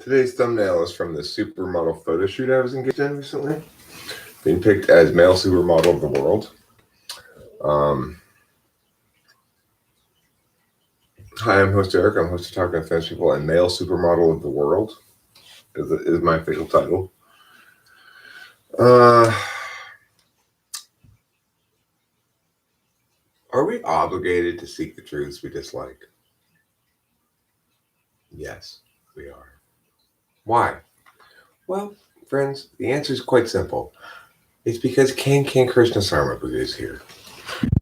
Today's thumbnail is from the supermodel photo shoot I was engaged in recently, being picked as male supermodel of the world. Hi, I'm host Eric. I'm host of Talking to Fans People and male supermodel of the world is my official title. Are we obligated to seek the truths we dislike? Yes, we are. Why? Well, friends, the answer is quite simple. It's because King Krishna Sarmapagu is here.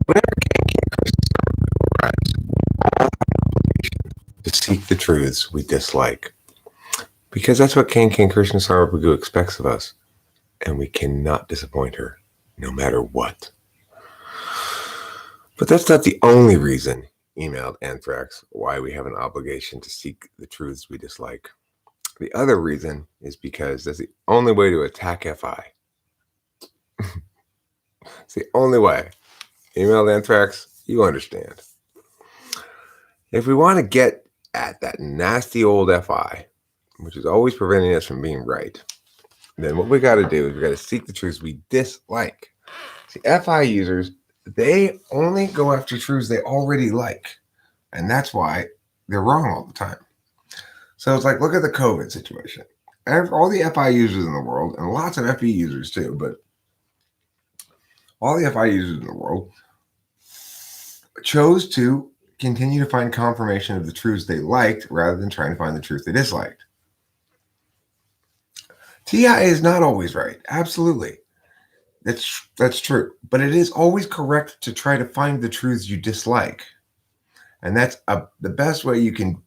Whenever King Krishna Sarmapagu arrives, we all have an obligation to seek the truths we dislike. Because that's what King Krishna Sarmapagu expects of us. And we cannot disappoint her, no matter what. But that's not the only reason, emailed Anthrax, why we have an obligation to seek the truths we dislike. The other reason is because that's the only way to attack FI. It's the only way. Emailed Anthrax, you understand. If we want to get at that nasty old FI, which is always preventing us from being right, then what we got to do is we got to seek the truths we dislike. See, FI users, they only go after truths they already like. And that's why they're wrong all the time. So it's like, look at the COVID situation. All the FI users in the world, and lots of FE users too, but all the FI users in the world chose to continue to find confirmation of the truths they liked rather than trying to find the truth they disliked. TI is not always right. Absolutely. That's true. But it is always correct to try to find the truths you dislike. And that's the best way you can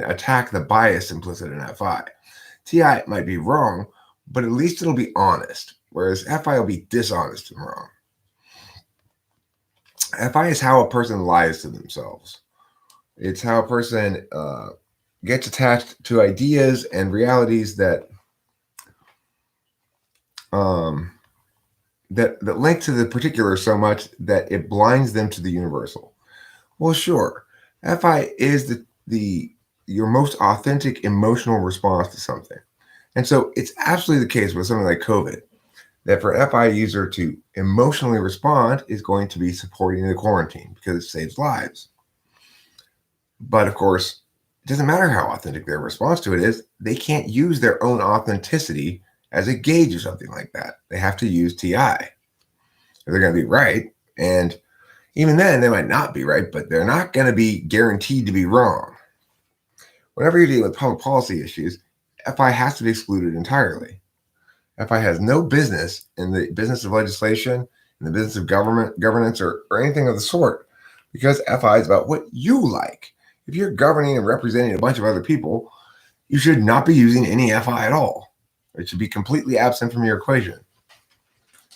attack the bias implicit in FI. TI might be wrong, but at least it'll be honest, whereas FI will be dishonest and wrong. FI is how a person lies to themselves. It's how a person gets attached to ideas and realities that that link to the particular so much that it blinds them to the universal. Well, sure, FI is your most authentic emotional response to something. And so it's absolutely the case with something like COVID, that for an FI user to emotionally respond is going to be supporting the quarantine because it saves lives. But of course, it doesn't matter how authentic their response to it is. They can't use their own authenticity as a gauge or something like that. They have to use TI. They're going to be right. And even then, they might not be right, but they're not going to be guaranteed to be wrong. Whenever you're dealing with public policy issues, FI has to be excluded entirely. FI has no business in the business of legislation, in the business of governance, or anything of the sort, because FI is about what you like. If you're governing and representing a bunch of other people, you should not be using any FI at all. It should be completely absent from your equation,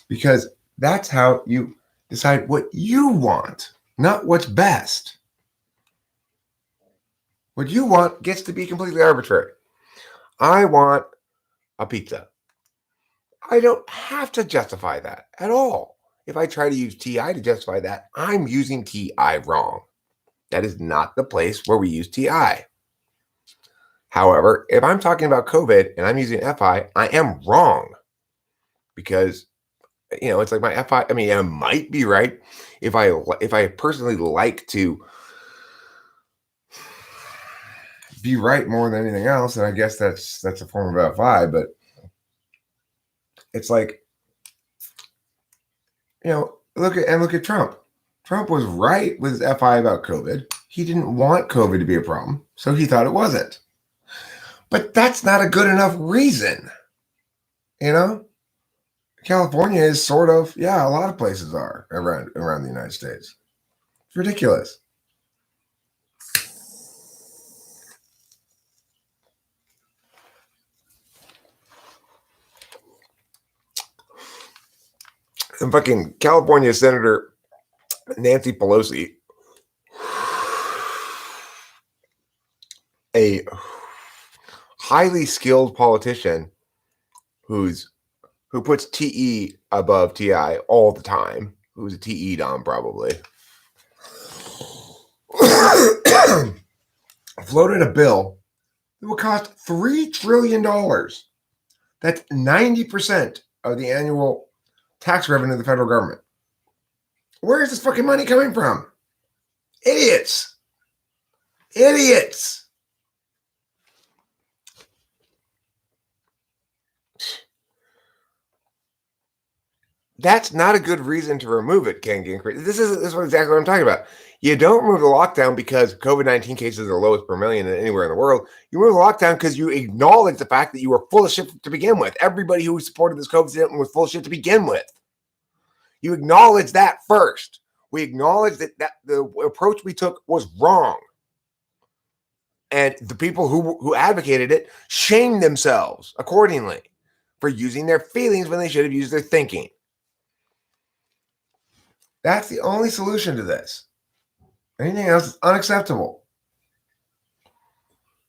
because that's how you decide what you want, not what's best. What you want gets to be completely arbitrary. I want a pizza. I don't have to justify that at all. If I try to use TI to justify that, I'm using TI wrong. That is not the place where we use TI. However, if I'm talking about COVID and I'm using FI, I am wrong, because it's like my FI. I mean, I might be right if I personally like to be right more than anything else, and I guess that's a form of FI. But it's like, look at Trump. Trump was right with his FI about COVID. He didn't want COVID to be a problem, so he thought it wasn't. But that's not a good enough reason. California is sort of, a lot of places are around the United States. It's ridiculous. And fucking California Senator Nancy Pelosi, a highly skilled politician who puts TE above TI all the time, who's a TE dom probably, floated a bill It will cost $3 trillion. That's 90% of the annual tax revenue of the federal government. Where is this fucking money coming from? Idiots. Idiots. That's not a good reason to remove it, Ken Gingrich. This is exactly what I'm talking about. You don't remove the lockdown because COVID-19 cases are lowest per million anywhere in the world. You remove the lockdown because you acknowledge the fact that you were full of shit to begin with. Everybody who supported this COVID system was full of shit to begin with. You acknowledge that first. We acknowledge that the approach we took was wrong. And the people who advocated it shamed themselves accordingly for using their feelings when they should have used their thinking. That's the only solution to this. Anything else is unacceptable.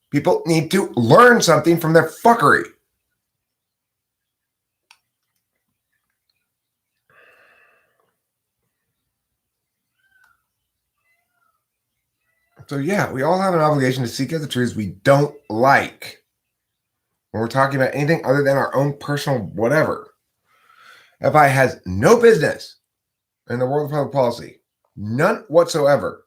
People need to learn something from their fuckery. So yeah, we all have an obligation to seek out the truths we don't like when we're talking about anything other than our own personal whatever. FI has no business in the world of public policy. None whatsoever.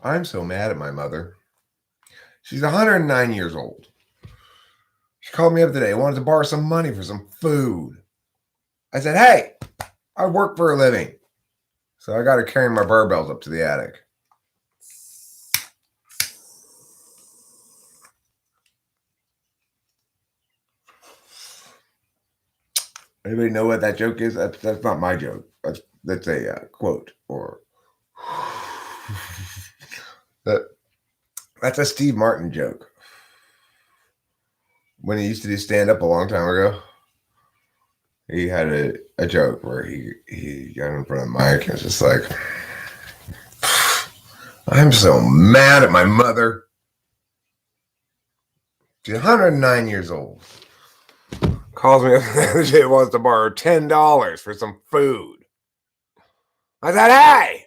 I'm so mad at my mother. She's 109 years old. She called me up today, wanted to borrow some money for some food. I said, hey, I work for a living. So I got her carrying my barbells up to the attic. Anybody know what that joke is? That's not my joke. That's a quote or that's a Steve Martin joke. When he used to do stand up a long time ago, he had a joke where he got in front of the mic and was just like, I'm so mad at my mother. She's 109 years old. Calls me up the other day, wants to borrow $10 for some food. I said, hey,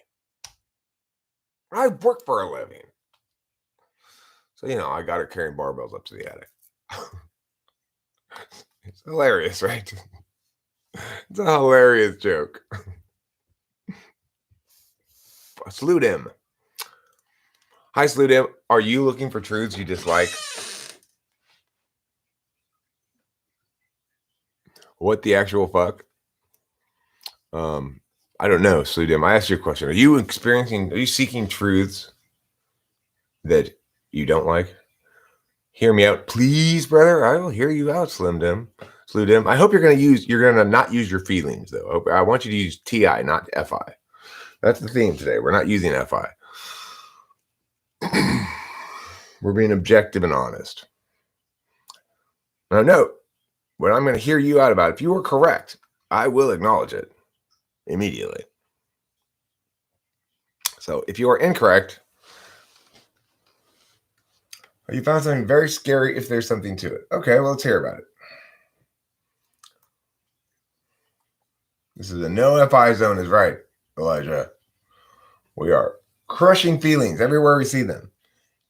I work for a living. So, I got her carrying barbells up to the attic. It's hilarious, right? It's a hilarious joke. Salute him. Hi, salute him. Are you looking for truths you dislike? What the actual fuck? I don't know, salute him. I asked you a question. Are you seeking truths that you don't like? Hear me out, please, brother. I will hear you out, Salute him. I hope you're gonna not use your feelings, though. I want you to use TI, not FI. That's the theme today. We're not using FI. We're being objective and honest. Now, note, what I'm going to hear you out about, if you are correct, I will acknowledge it immediately. So if you are incorrect, or you found something very scary, if there's something to it. Okay, well, let's hear about it. This is a no FI zone is right, Elijah. We are crushing feelings everywhere we see them.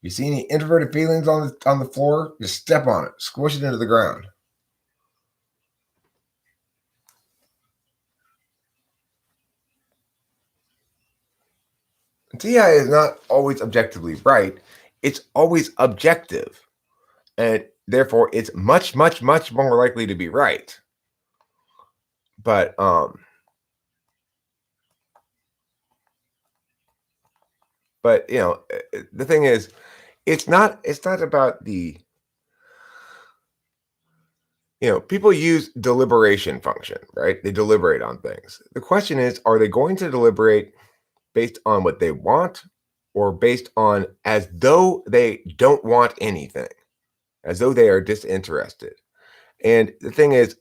You see any introverted feelings on the floor, just step on it, squish it into the ground. TI is not always objectively right. It's always objective. And therefore, it's much, much, much more likely to be right. But the thing is, it's not about the, people use deliberation function, right? They deliberate on things. The question is, are they going to deliberate based on what they want, or based on as though they don't want anything, as though they are disinterested? And the thing is,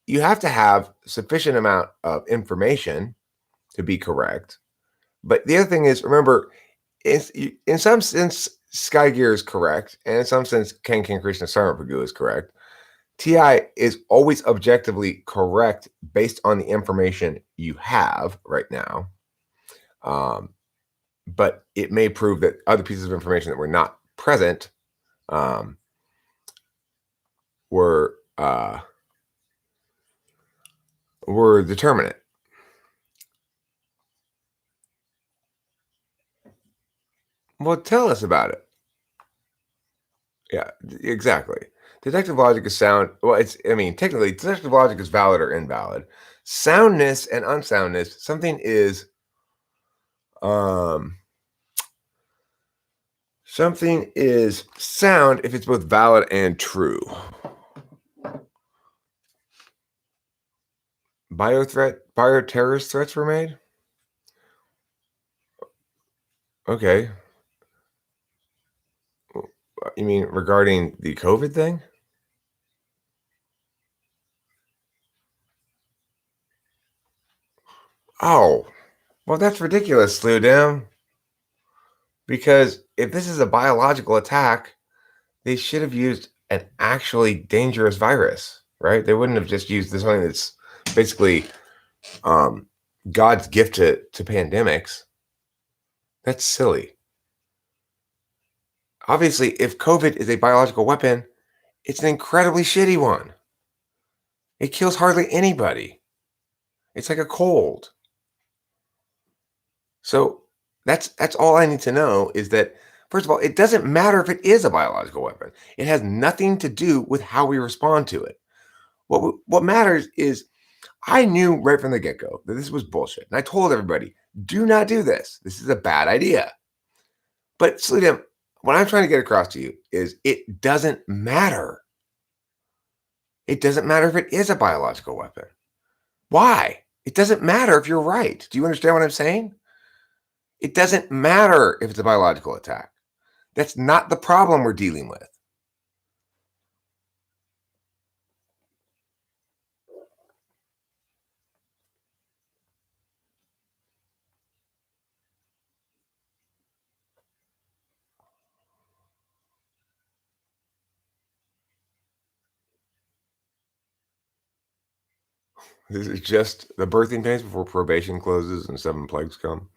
you have to have sufficient amount of information to be correct. But the other thing is, remember, in some sense, Sky Gear is correct, and in some sense, Ken Krishna Sarmapagu is correct. TI is always objectively correct based on the information you have right now. But it may prove that other pieces of information that were not present were determinate. Well, tell us about it. Yeah, exactly. Deductive logic is sound. Well, technically, deductive logic is valid or invalid. Soundness and unsoundness, something is sound if it's both valid and true. Bioterrorist threats were made? Okay. You mean regarding the COVID thing? Oh, well, that's ridiculous, Slew Down. Because if this is a biological attack, they should have used an actually dangerous virus, right? They wouldn't have just used this one that's basically God's gift to pandemics. That's silly. Obviously, if COVID is a biological weapon, it's an incredibly shitty one. It kills hardly anybody. It's like a cold. So that's all I need to know is that, first of all, it doesn't matter if it is a biological weapon. It has nothing to do with how we respond to it. What matters is I knew right from the get-go that this was bullshit. And I told everybody, do not do this. This is a bad idea. But Sleedem, what I'm trying to get across to you is it doesn't matter. It doesn't matter if it is a biological weapon. Why? It doesn't matter if you're right. Do you understand what I'm saying? It doesn't matter if it's a biological attack. That's not the problem we're dealing with. This is just the birthing pains before probation closes and 7 plagues come.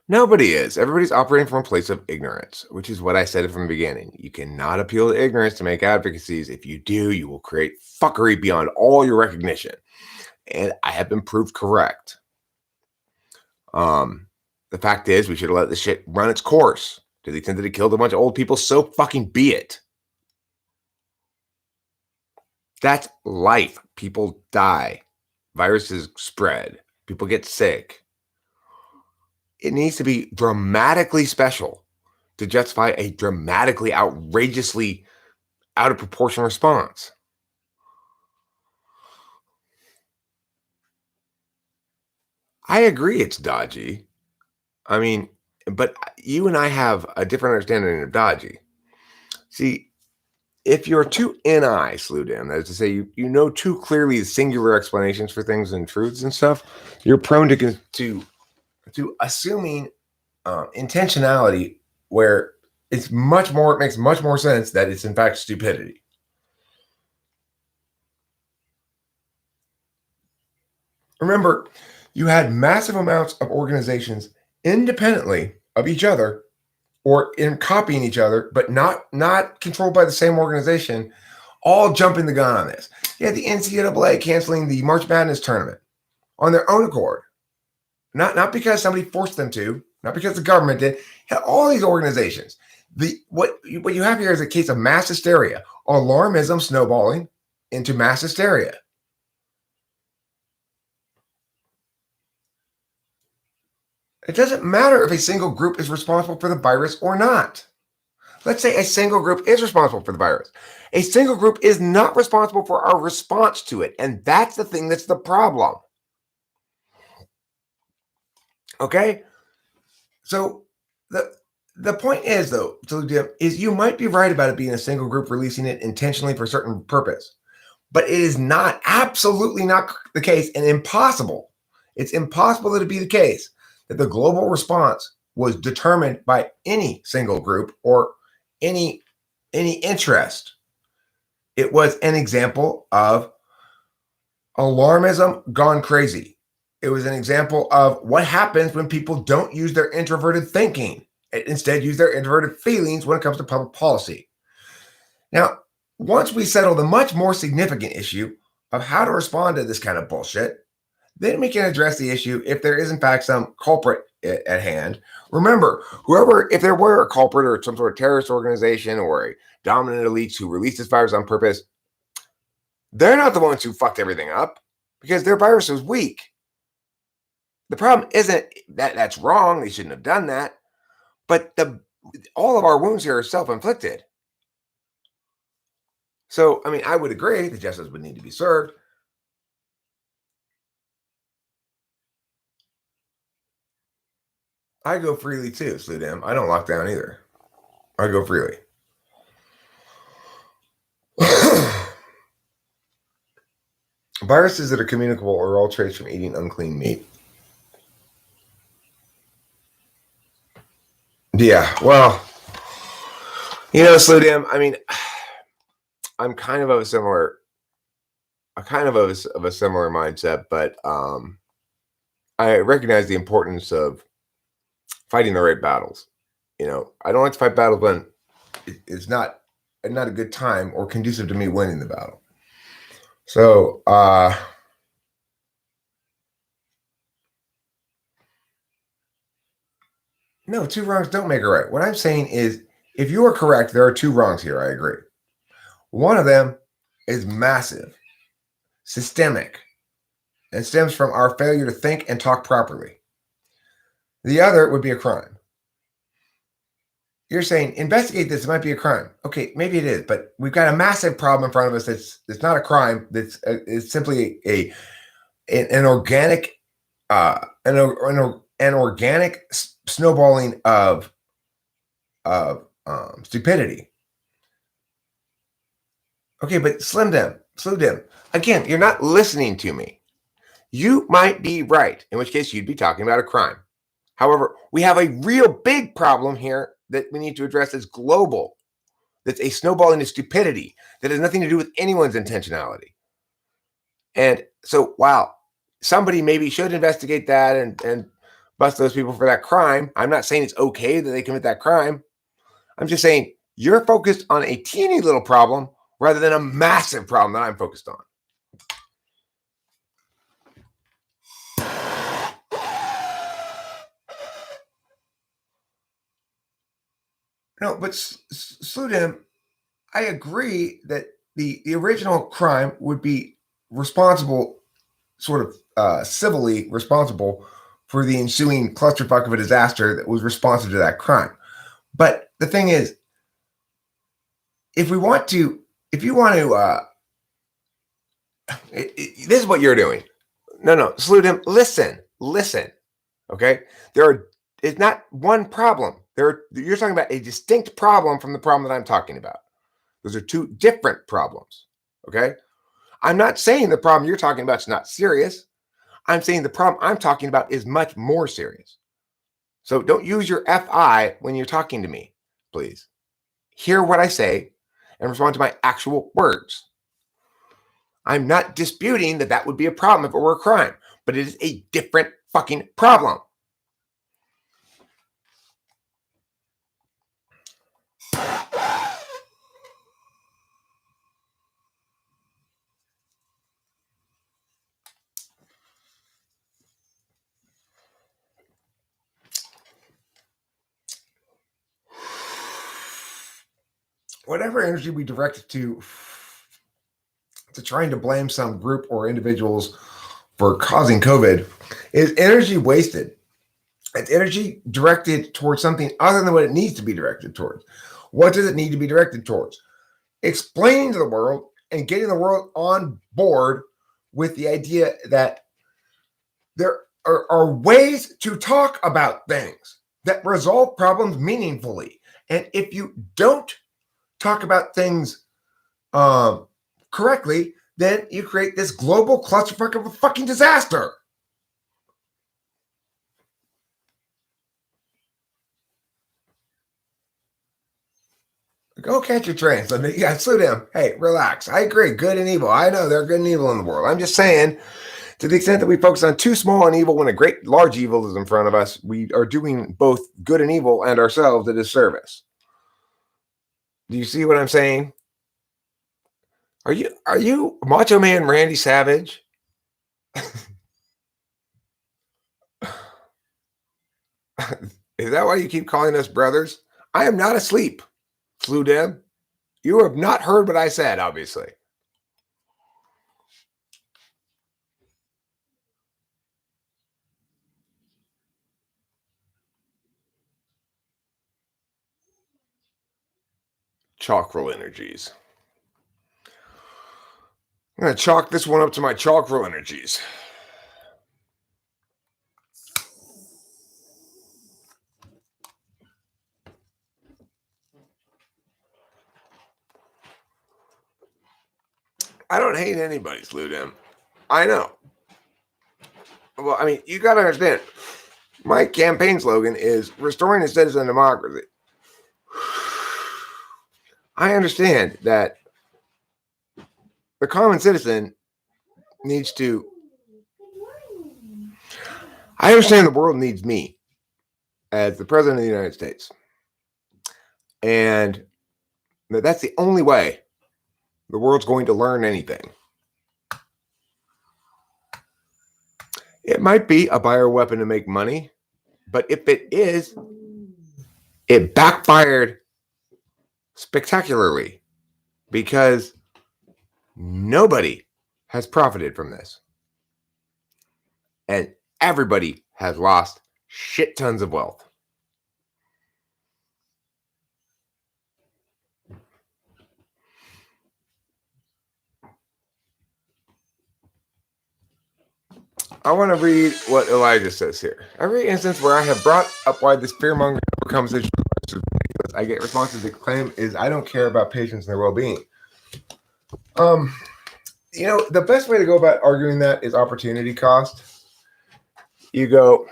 Nobody is. Everybody's operating from a place of ignorance, which is what I said from the beginning. You cannot appeal to ignorance to make advocacies. If you do, you will create fuckery beyond all your recognition. And I have been proved correct. The fact is, we should have let this shit run its course. To the extent that it killed a bunch of old people, so fucking be it. That's life. People die. Viruses spread. People get sick. It needs to be dramatically special to justify a dramatically, outrageously out of proportion response. I agree it's dodgy. I mean, but you and I have a different understanding of dodgy. See, if you're too NI slewed in, that is to say, you know too clearly singular explanations for things and truths and stuff, you're prone to assuming intentionality where it makes much more sense that it's in fact stupidity. Remember, you had massive amounts of organizations independently of each other or in copying each other, but not controlled by the same organization, all jumping the gun on this. You had the NCAA canceling the March Madness tournament on their own accord. Not because somebody forced them to, not because the government did. All these organizations. What you have here is a case of mass hysteria, alarmism snowballing into mass hysteria. It doesn't matter if a single group is responsible for the virus or not. Let's say a single group is responsible for the virus. A single group is not responsible for our response to it. And that's the thing that's the problem. Okay? So the point is, though, is you might be right about it being a single group releasing it intentionally for a certain purpose. But it is not, absolutely not the case, and impossible. It's impossible that it be the case that the global response was determined by any single group or any any interest. It was an example of alarmism gone crazy. It was an example of what happens when people don't use their introverted thinking and instead use their introverted feelings when it comes to public policy. Now, once we settle the much more significant issue of how to respond to this kind of bullshit, then we can address the issue if there is in fact some culprit at hand. Remember, if there were a culprit or some sort of terrorist organization or a dominant elite who released this virus on purpose, they're not the ones who fucked everything up because their virus was weak. The problem isn't that that's wrong. They shouldn't have done that. But all of our wounds here are self-inflicted. So, I mean, I would agree that justice would need to be served. I go freely too, Sludem. I don't lock down either. I go freely. Viruses that are communicable are all traced from eating unclean meat. Yeah, well, Sludem, I mean, I'm kind of a similar mindset, but I recognize the importance of fighting the right battles. I don't like to fight battles when it's not a good time or conducive to me winning the battle. So, no, two wrongs don't make a right. What I'm saying is, if you are correct, there are two wrongs here. I agree. One of them is massive, systemic, and stems from our failure to think and talk properly. The other would be a crime. You're saying, investigate this, it might be a crime. Okay, maybe it is, but we've got a massive problem in front of us that's not a crime, it's simply an organic an organic snowballing of stupidity. Okay, but Slim Dim, again, you're not listening to me. You might be right, in which case you'd be talking about a crime. However, we have a real big problem here that we need to address as global. That's a snowballing of stupidity that has nothing to do with anyone's intentionality. And so while somebody maybe should investigate that and bust those people for that crime, I'm not saying it's okay that they commit that crime. I'm just saying you're focused on a teeny little problem rather than a massive problem that I'm focused on. No, but Sludem, I agree that the original crime would be responsible, sort of civilly responsible for the ensuing clusterfuck of a disaster that was responsive to that crime. But the thing is, if you want to, this is what you're doing. No, Sludem, listen. Okay, it's not one problem. You're talking about a distinct problem from the problem that I'm talking about. Those are two different problems. Okay, I'm not saying the problem you're talking about is not serious. I'm saying the problem I'm talking about is much more serious. So don't use your FI when you're talking to me, please. Hear what I say and respond to my actual words. I'm not disputing that would be a problem if it were a crime, but it is a different fucking problem. Whatever energy we direct it to trying to blame some group or individuals for causing COVID is energy wasted. It's energy directed towards something other than what it needs to be directed towards. What does it need to be directed towards? Explaining to the world and getting the world on board with the idea that there are ways to talk about things that resolve problems meaningfully. And if you don't talk about things correctly, then you create this global clusterfuck of a fucking disaster. Go catch your trains. Yeah, slow down. Hey, relax. I agree. Good and evil. I know there are good and evil in the world. I'm just saying, to the extent that we focus on too small and evil when a great large evil is in front of us, we are doing both good and evil and ourselves a disservice. Do you see what I'm saying? Are you Macho Man Randy Savage? Is that why you keep calling us brothers? I am not asleep, Flu Deb. You have not heard what I said, obviously. Chakral energies. I'm going to chalk this one up to my chakral energies. I don't hate anybody, Flu Deb. I know. Well, I mean, you got to understand. My campaign slogan is restoring a citizen democracy. I understand that the common citizen needs to. I understand the world needs me as the president of the United States. And that's the only way the world's going to learn anything. It might be a bioweapon to make money, but if it is, it backfired spectacularly because nobody has profited from this. And everybody has lost shit tons of wealth. I want to read what Elijah says here. Every instance where I have brought up why this fear-mongering conversation is ridiculous, I get responses that claim is I don't care about patients and their well-being. You know, the best way to go about arguing that is opportunity cost. You go,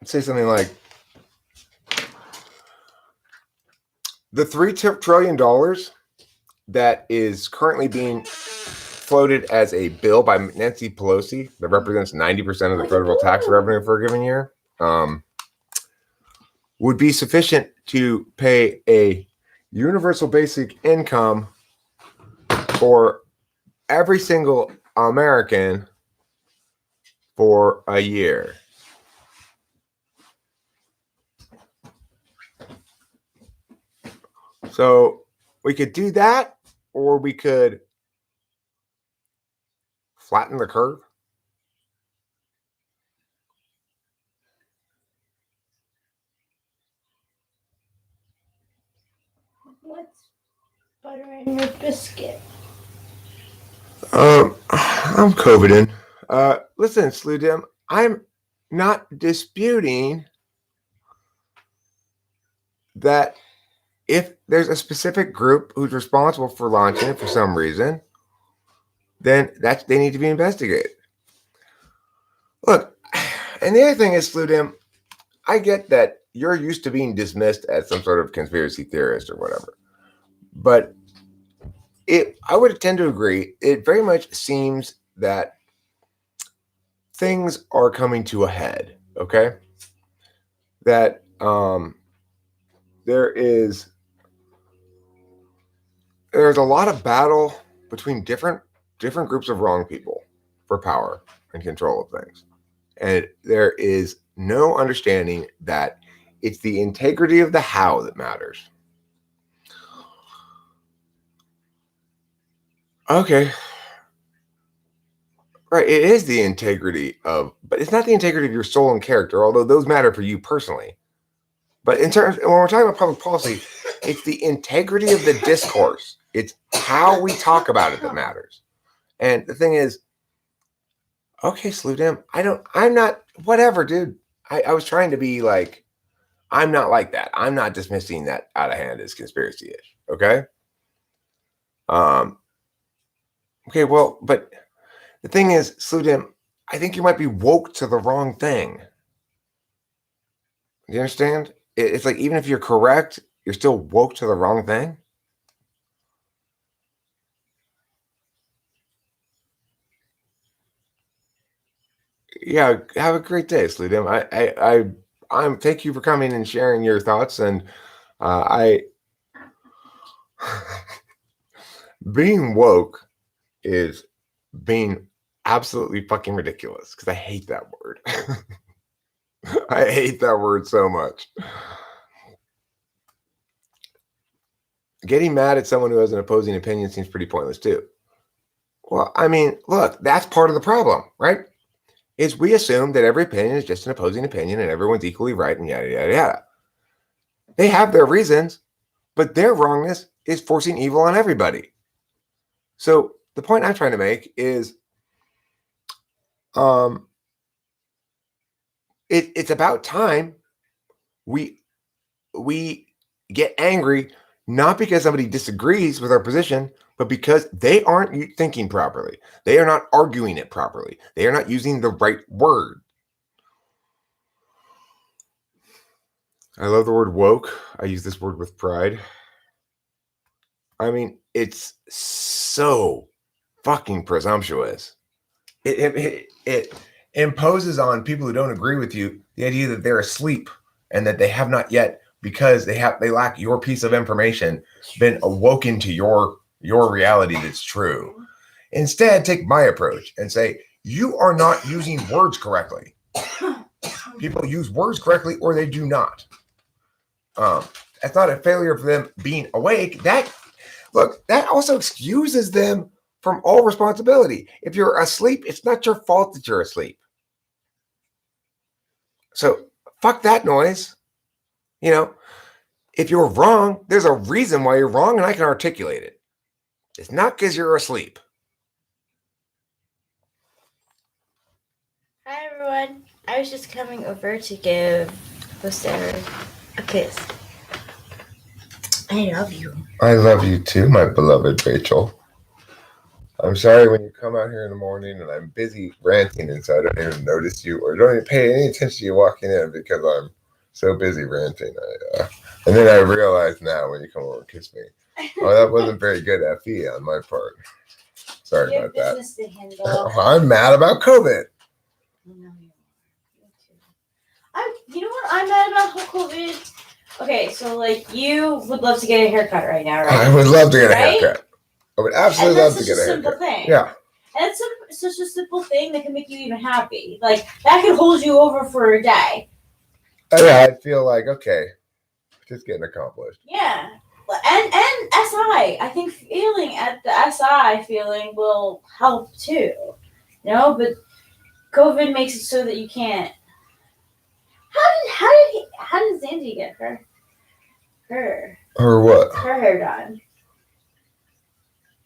say something like, the $3 trillion that is currently being floated as a bill by Nancy Pelosi that represents 90% of the federal tax revenue for a given year would be sufficient to pay a universal basic income for every single American for a year. So we could do that, or we could flatten the curve. What's butter in your biscuit? I'm COVIDing. Listen, Sludim, I'm not disputing that if there's a specific group who's responsible for launching it for some reason, then they need to be investigated. Look, and the other thing is, Sludim, I get that you're used to being dismissed as some sort of conspiracy theorist or whatever, but I would tend to agree. It very much seems that things are coming to a head. Okay, that there's a lot of battle between different groups of wrong people for power and control of things, and there is no understanding that it's the integrity of the how that matters. Okay. Right, it is the integrity of, but it's not the integrity of your soul and character, although those matter for you personally. But in terms, when we're talking about public policy, it's the integrity of the discourse. It's how we talk about it that matters. And the thing is, okay, Sludim, I'm not, whatever, dude. I was trying to be like, I'm not like that. I'm not dismissing that out of hand as conspiracy-ish. Okay. Okay, well, but the thing is, Sludim, I think you might be woke to the wrong thing. Do you understand? It's like, even if you're correct, you're still woke to the wrong thing. Yeah, have a great day, Sludim. I'm thank you for coming and sharing your thoughts. And I being woke is being absolutely fucking ridiculous, because I hate that word. I hate that word so much. Getting mad at someone who has an opposing opinion seems pretty pointless too. Well, I mean, look, that's part of the problem, right? Is we assume that every opinion is just an opposing opinion and everyone's equally right and yada, yada, yada. They have their reasons, but their wrongness is forcing evil on everybody. So the point I'm trying to make is it's about time we get angry, not because somebody disagrees with our position, but because they aren't thinking properly. They are not arguing it properly. They are not using the right word. I love the word woke. I use this word with pride. I mean, it's so fucking presumptuous. It imposes on people who don't agree with you the idea that they're asleep and that they have not yet, because they lack your piece of information, been awoken to your reality that's true. Instead, take my approach and say, you are not using words correctly. People use words correctly or they do not. That's not a failure for them being awake. That also excuses them from all responsibility. If you're asleep, it's not your fault that you're asleep. So fuck that noise. You know, if you're wrong, there's a reason why you're wrong, and I can articulate it. It's not because you're asleep. Hi everyone. I was just coming over to give Sarah a kiss. I love you. I love you too, my beloved Rachel. I'm sorry when you come out here in the morning and I'm busy ranting, and so I don't even notice you or don't even pay any attention to you walking in because I'm so busy ranting. And then I realize now when you come over and kiss me, oh, that wasn't very good FE on my part. Sorry about that. To handle. I'm mad about COVID. No, you are. Me too. You know what I'm mad about COVID? Okay, so like you would love to get a haircut right now, right? I would love to get a haircut. I would absolutely love to get a haircut. Simple thing. Yeah. And it's such a simple thing that can make you even happy. Like that could hold you over for a day. Yeah, I'd feel like, okay, just getting accomplished. Yeah. And SI. I think feeling at the SI feeling will help too. You know, but COVID makes it so that you can't. How did Zandy get her what? Her hair done.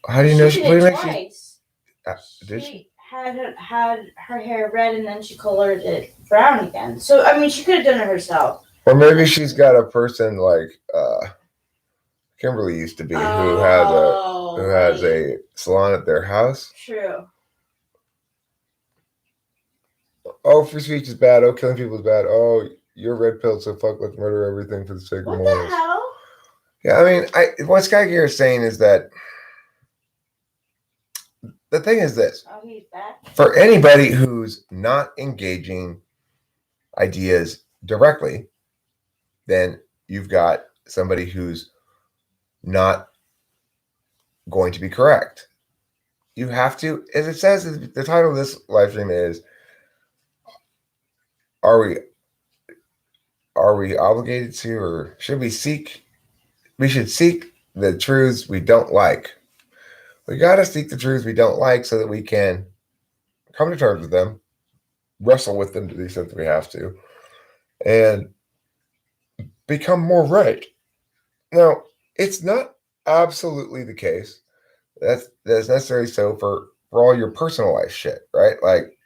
How do you know she did it twice? Did she? Had her hair red and then she colored it brown again. So I mean, she could have done it herself. Or maybe she's got a person like Kimberly used to be, who has a salon at their house. True. Oh, free speech is bad. Oh, killing people is bad. Oh, you're red pilled, so fuck, let's murder everything for the sake of morals. What the hell? Yeah, I mean, what Sky Gear is saying is that the thing is this. Oh, he's back. For anybody who's not engaging ideas directly, then you've got somebody who's not going to be correct. You have to, as it says, the title of this live stream is, are we obligated to, or should we seek? We should seek the truths we don't like. We got to seek the truths we don't like so that we can come to terms with them, wrestle with them to the extent that we have to, and become more right. Now, it's not absolutely the case that's necessarily so for all your personal life shit, right? Like,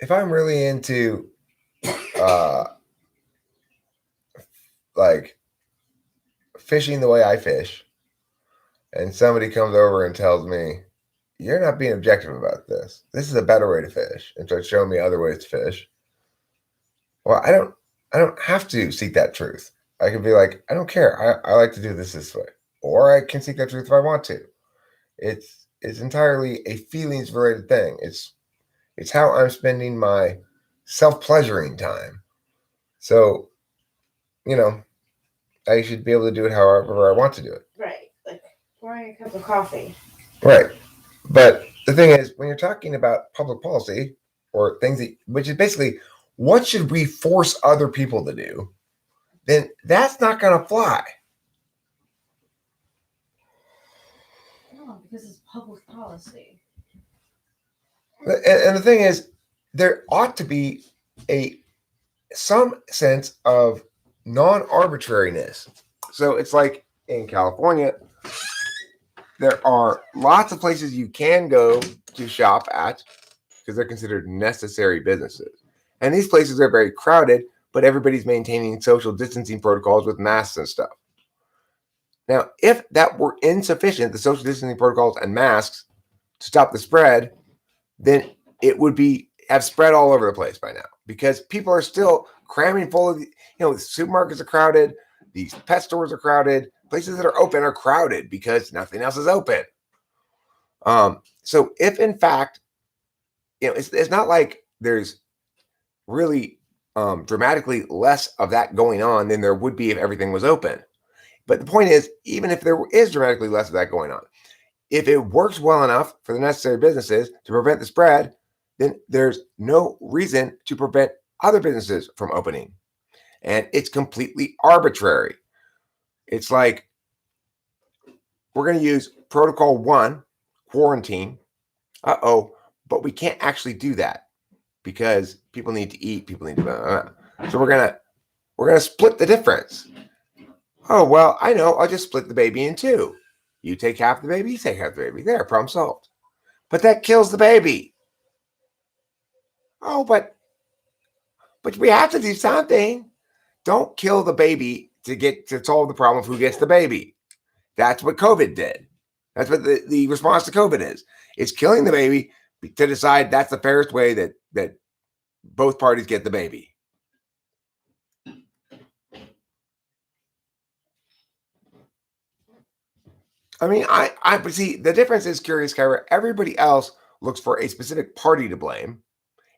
if I'm really into like fishing the way I fish, and somebody comes over and tells me, you're not being objective about this. This is a better way to fish, and start showing me other ways to fish. Well, I don't have to seek that truth. I can be like, I don't care. I like to do this way, or I can seek that truth if I want to. It's entirely a feelings related thing. It's how I'm spending my self pleasuring time. So, you know, I should be able to do it however I want to do it. Right. Like pouring a cup of coffee. Right. But the thing is, when you're talking about public policy or things that, which is basically what should we force other people to do, then that's not going to fly. No, because it's public policy. And the thing is, there ought to be some sense of non-arbitrariness. So it's like in California, there are lots of places you can go to shop at because they're considered necessary businesses. And these places are very crowded, but everybody's maintaining social distancing protocols with masks and stuff. Now, if that were insufficient, the social distancing protocols and masks to stop the spread, then it would have spread all over the place by now because people are still cramming full of, the supermarkets are crowded, these pet stores are crowded, places that are open are crowded because nothing else is open. So if in fact, it's not like there's really dramatically less of that going on than there would be if everything was open. But the point is, even if there is dramatically less of that going on, if it works well enough for the necessary businesses to prevent the spread, then there's no reason to prevent other businesses from opening. And it's completely arbitrary. It's like we're going to use protocol 1, quarantine. But we can't actually do that because people need to eat, people need to so we're going to split the difference. Oh, well, I know, I'll just split the baby in two. You take half the baby, you take half the baby. There, problem solved. But that kills the baby. Oh, but we have to do something. Don't kill the baby to solve the problem of who gets the baby. That's what COVID did. That's what the response to COVID is. It's killing the baby to decide that's the fairest way that both parties get the baby. I mean, but see, the difference is, curious, Kyra, everybody else looks for a specific party to blame.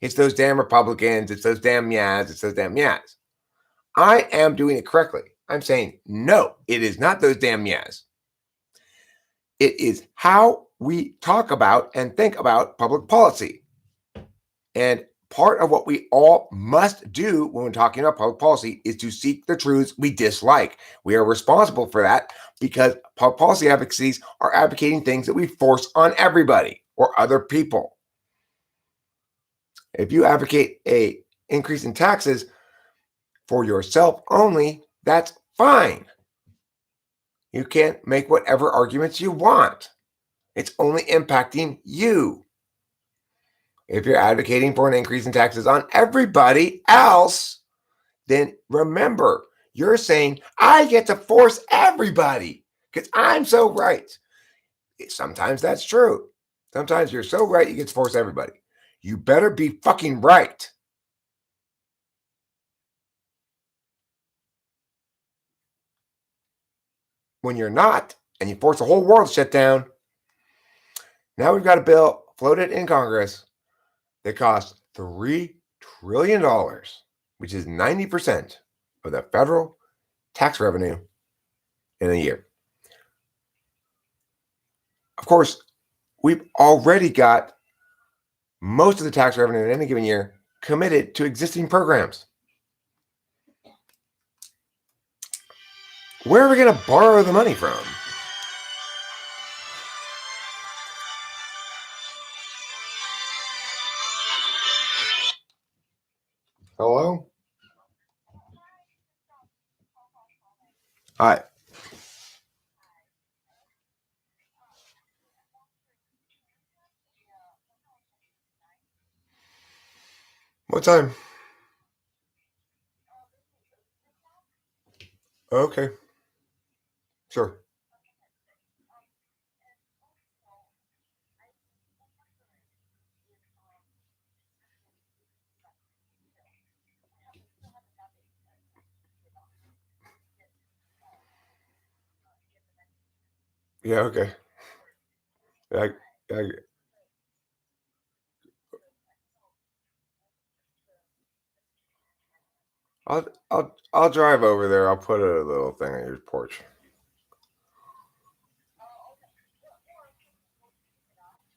It's those damn Republicans. It's those damn yas. It's those damn yas. I am doing it correctly. I'm saying, no, it is not those damn yas. It is how we talk about and think about public policy. And part of what we all must do when we're talking about public policy is to seek the truths we dislike. We are responsible for that because public policy advocacies are advocating things that we force on everybody or other people. If you advocate an increase in taxes for yourself only, that's fine. You can't make whatever arguments you want. It's only impacting you. If you're advocating for an increase in taxes on everybody else, then remember, you're saying, I get to force everybody because I'm so right. Sometimes that's true. Sometimes you're so right, you get to force everybody. You better be fucking right. When you're not, and you force the whole world to shut down, now we've got a bill floated in Congress that costs $3 trillion, which is 90% of the federal tax revenue in a year. Of course, we've already got most of the tax revenue in any given year committed to existing programs. Where are we going to borrow the money from? Hello? Hi. What time? Okay. Sure. Yeah, okay. I, I, I'll drive over there. I'll put a little thing on your porch.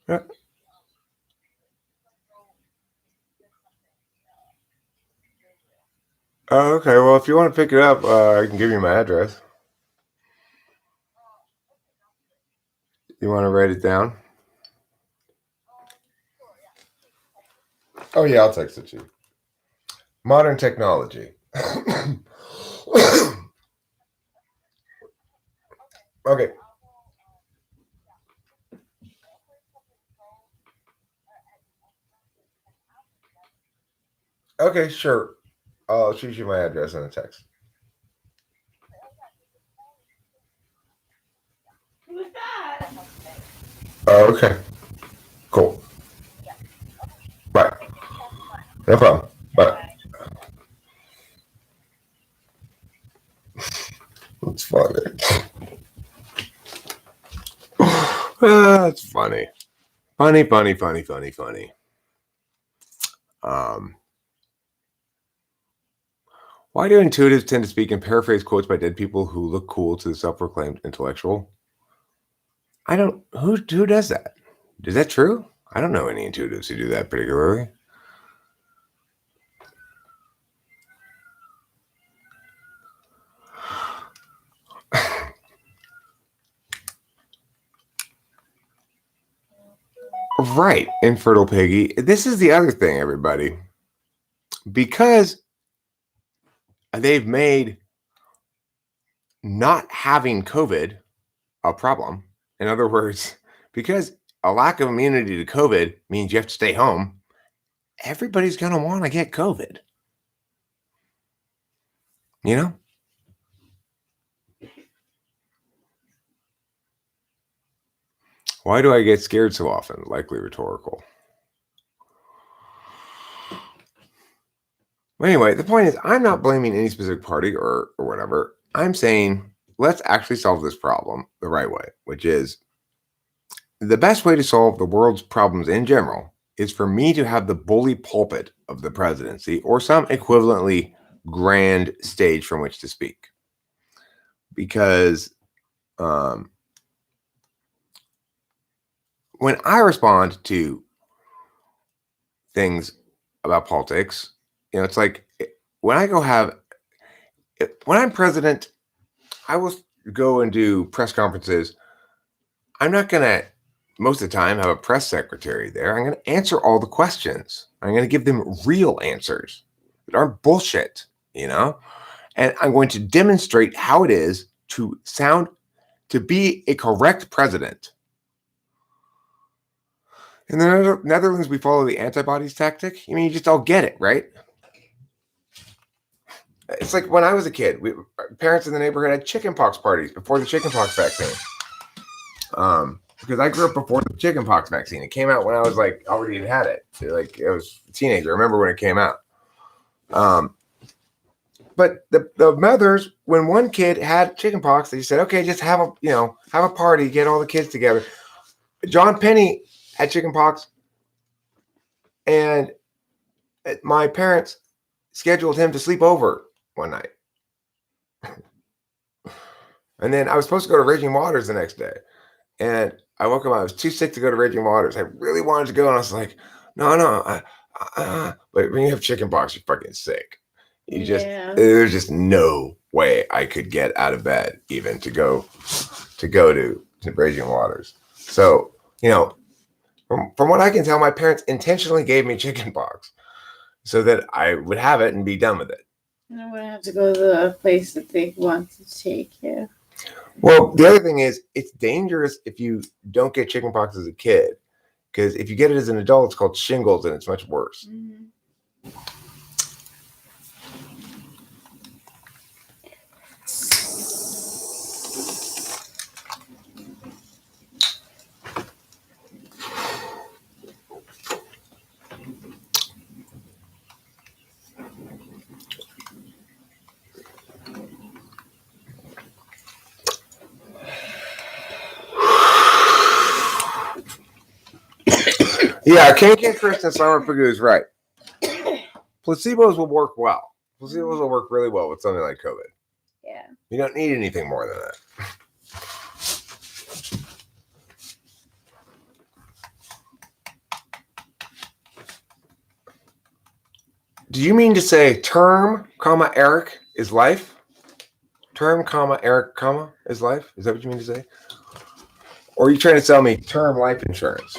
Yeah. Oh, okay. Well, if you want to pick it up, I can give you my address. You want to write it down? Oh yeah, I'll text it to you. Modern technology. Okay. Okay, sure. I'll shoot you my address in a text. Who's that? Oh, okay. Cool. Bye. No problem. Bye. That's funny. That's funny. Funny, funny, funny, funny, funny. Um, why do intuitives tend to speak and paraphrase quotes by dead people who look cool to the self-proclaimed intellectual? I don't. Who does that? Is that true? I don't know any intuitives who do that particularly. Right, infertile piggy. This is the other thing, everybody. Because they've made not having COVID a problem. In other words, because a lack of immunity to COVID means you have to stay home, everybody's going to want to get COVID. You know? Why do I get scared so often? Likely rhetorical. Anyway, the point is, I'm not blaming any specific party or whatever. I'm saying let's actually solve this problem the right way, which is the best way to solve the world's problems in general is for me to have the bully pulpit of the presidency or some equivalently grand stage from which to speak. Because when I respond to things about politics, it's like when I'm president, I will go and do press conferences. I'm not going to, most of the time, have a press secretary there. I'm going to answer all the questions. I'm going to give them real answers that aren't bullshit, and I'm going to demonstrate how it is to be a correct president. In the Netherlands, we follow the antibodies tactic. You just all get it, right? It's like when I was a kid, parents in the neighborhood had chickenpox parties before the chickenpox vaccine. Because I grew up before the chickenpox vaccine. It came out when I was already had it. I was a teenager. I remember when it came out. But the mothers, when one kid had chickenpox, they said, okay, just have a party, get all the kids together. John Penny had chickenpox, and my parents scheduled him to sleep over one night. And then I was supposed to go to Raging Waters the next day. And I woke up, I was too sick to go to Raging Waters. I really wanted to go, and I was like, no. But when you have chickenpox, you're fucking sick. There's just no way I could get out of bed even to go to Raging Waters. So, from what I can tell, my parents intentionally gave me chickenpox so that I would have it and be done with it. I wouldn't have to go to the place that they want to take you. Well, the other thing is, it's dangerous if you don't get chickenpox as a kid, because if you get it as an adult, it's called shingles, and it's much worse. Mm-hmm. Yeah, King Chris and Summer Pagoo is right. Placebos will work well. Placebos will work really well with something like COVID. Yeah. You don't need anything more than that. Do you mean to say term, comma, Eric is life? Term, comma, Eric, comma, is life? Is that what you mean to say? Or are you trying to sell me term life insurance?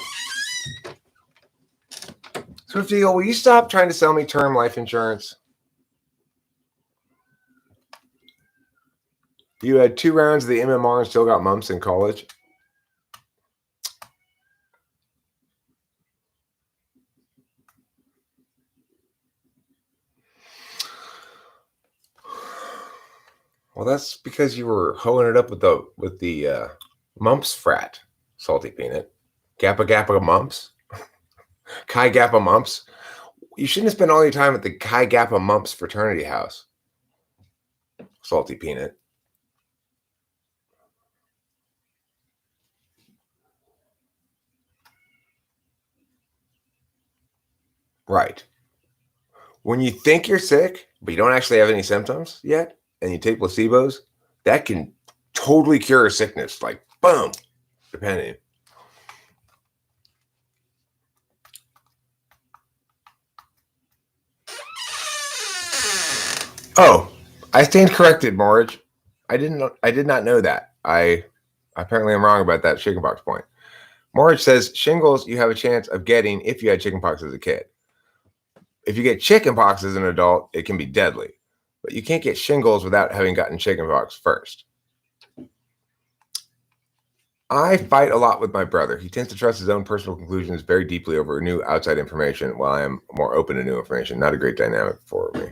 Swifty, will you stop trying to sell me term life insurance? You had 2 rounds of the MMR and still got mumps in college? Well, that's because you were hoeing it up with the mumps frat, Salty Peanut. Gappa Gappa mumps. Chi Gappa mumps. You shouldn't have spent all your time at the Chi Gappa mumps fraternity house, Salty Peanut. Right. When you think you're sick, but you don't actually have any symptoms yet, and you take placebos, that can totally cure a sickness. Like, boom, depending. Oh, I stand corrected, Marge. I did not know that. I apparently am wrong about that chickenpox point. Marge says shingles you have a chance of getting if you had chickenpox as a kid. If you get chickenpox as an adult, it can be deadly. But you can't get shingles without having gotten chickenpox first. I fight a lot with my brother. He tends to trust his own personal conclusions very deeply over new outside information, while I am more open to new information. Not a great dynamic for me.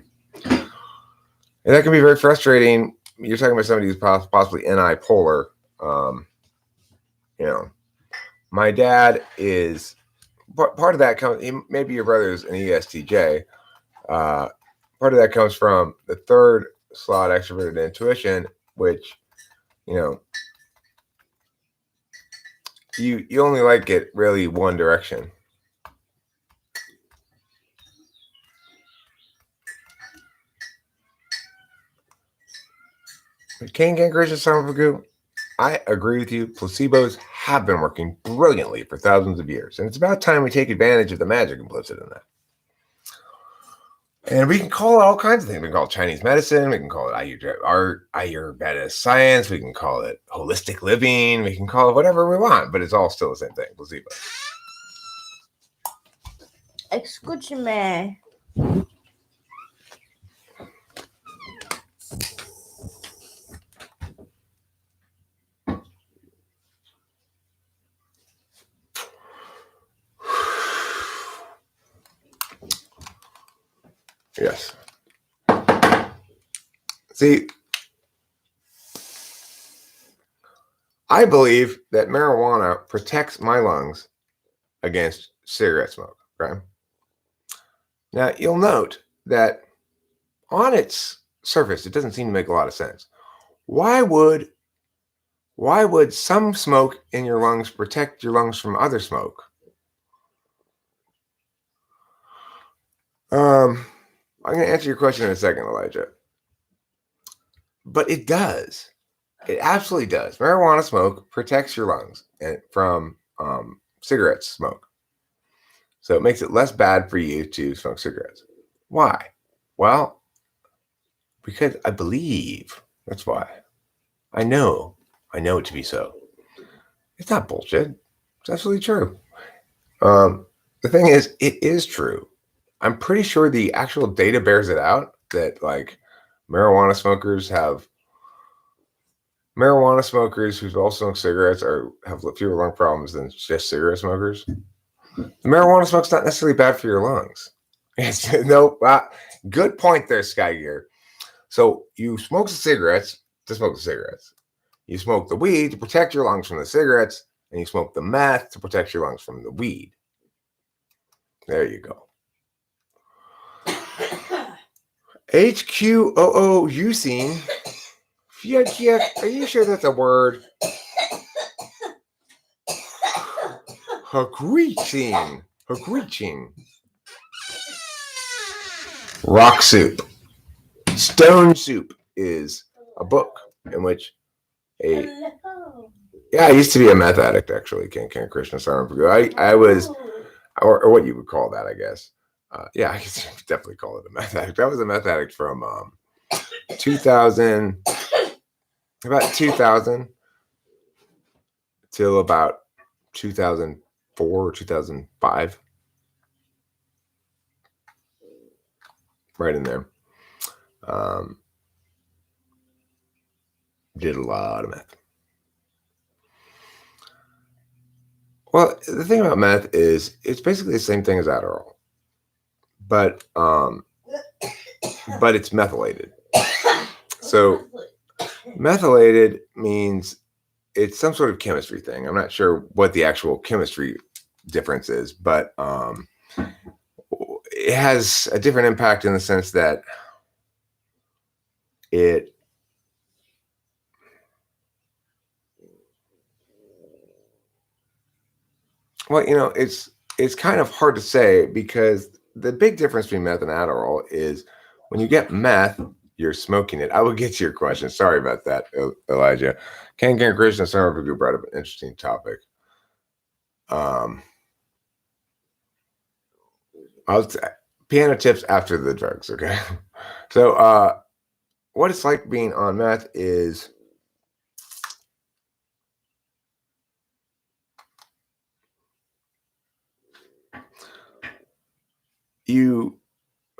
And that can be very frustrating. You're talking about somebody who's possibly unipolar. You know, my dad is part of that comes. Maybe your brother is an ESTJ. Part of that comes from the third slot, extroverted intuition, which you only like it really one direction. King Gracious Son of a Goo, I agree with you. Placebos have been working brilliantly for thousands of years, and it's about time we take advantage of the magic implicit in that. And we can call it all kinds of things. We can call it Chinese medicine. We can call it Ayurveda science. We can call it holistic living. We can call it whatever we want, but it's all still the same thing, placebo. Escúchame. Yes. See, I believe that marijuana protects my lungs against cigarette smoke, right? Now, you'll note that on its surface, it doesn't seem to make a lot of sense. Why would some smoke in your lungs protect your lungs from other smoke? I'm going to answer your question in a second, Elijah. But it does. It absolutely does. Marijuana smoke protects your lungs from cigarette smoke. So it makes it less bad for you to smoke cigarettes. Why? Well, because I believe. That's why. I know it to be so. It's not bullshit. It's absolutely true. The thing is, it is true. I'm pretty sure the actual data bears it out that like marijuana smokers who also smoke cigarettes have fewer lung problems than just cigarette smokers. The marijuana smoke's not necessarily bad for your lungs. Good point there, Sky Gear. So you smoke the cigarettes to smoke the cigarettes. You smoke the weed to protect your lungs from the cigarettes, and you smoke the meth to protect your lungs from the weed. There you go. HQOO-usine. Are you sure that's a word? Hagreetine. Hokuichin. Rock Soup. Stone Soup is a book in which I used to be a meth addict, actually. Ken Krishna Sarnapragu. I was, or what you would call that, I guess. Yeah, I could definitely call it a meth addict. I was a meth addict from 2000, about 2000 till about 2004 or 2005. Right in there. Did a lot of meth. Well, the thing about meth is it's basically the same thing as Adderall, but it's methylated. So methylated means it's some sort of chemistry thing. I'm not sure what the actual chemistry difference is, but it has a different impact in the sense that it it's kind of hard to say, because the big difference between meth and Adderall is when you get meth, you're smoking it. I will get to your question. Sorry about that, Elijah. Ken Krishna Sarnapragu brought up an interesting topic. Piano tips after the drugs, okay? So what it's like being on meth is you're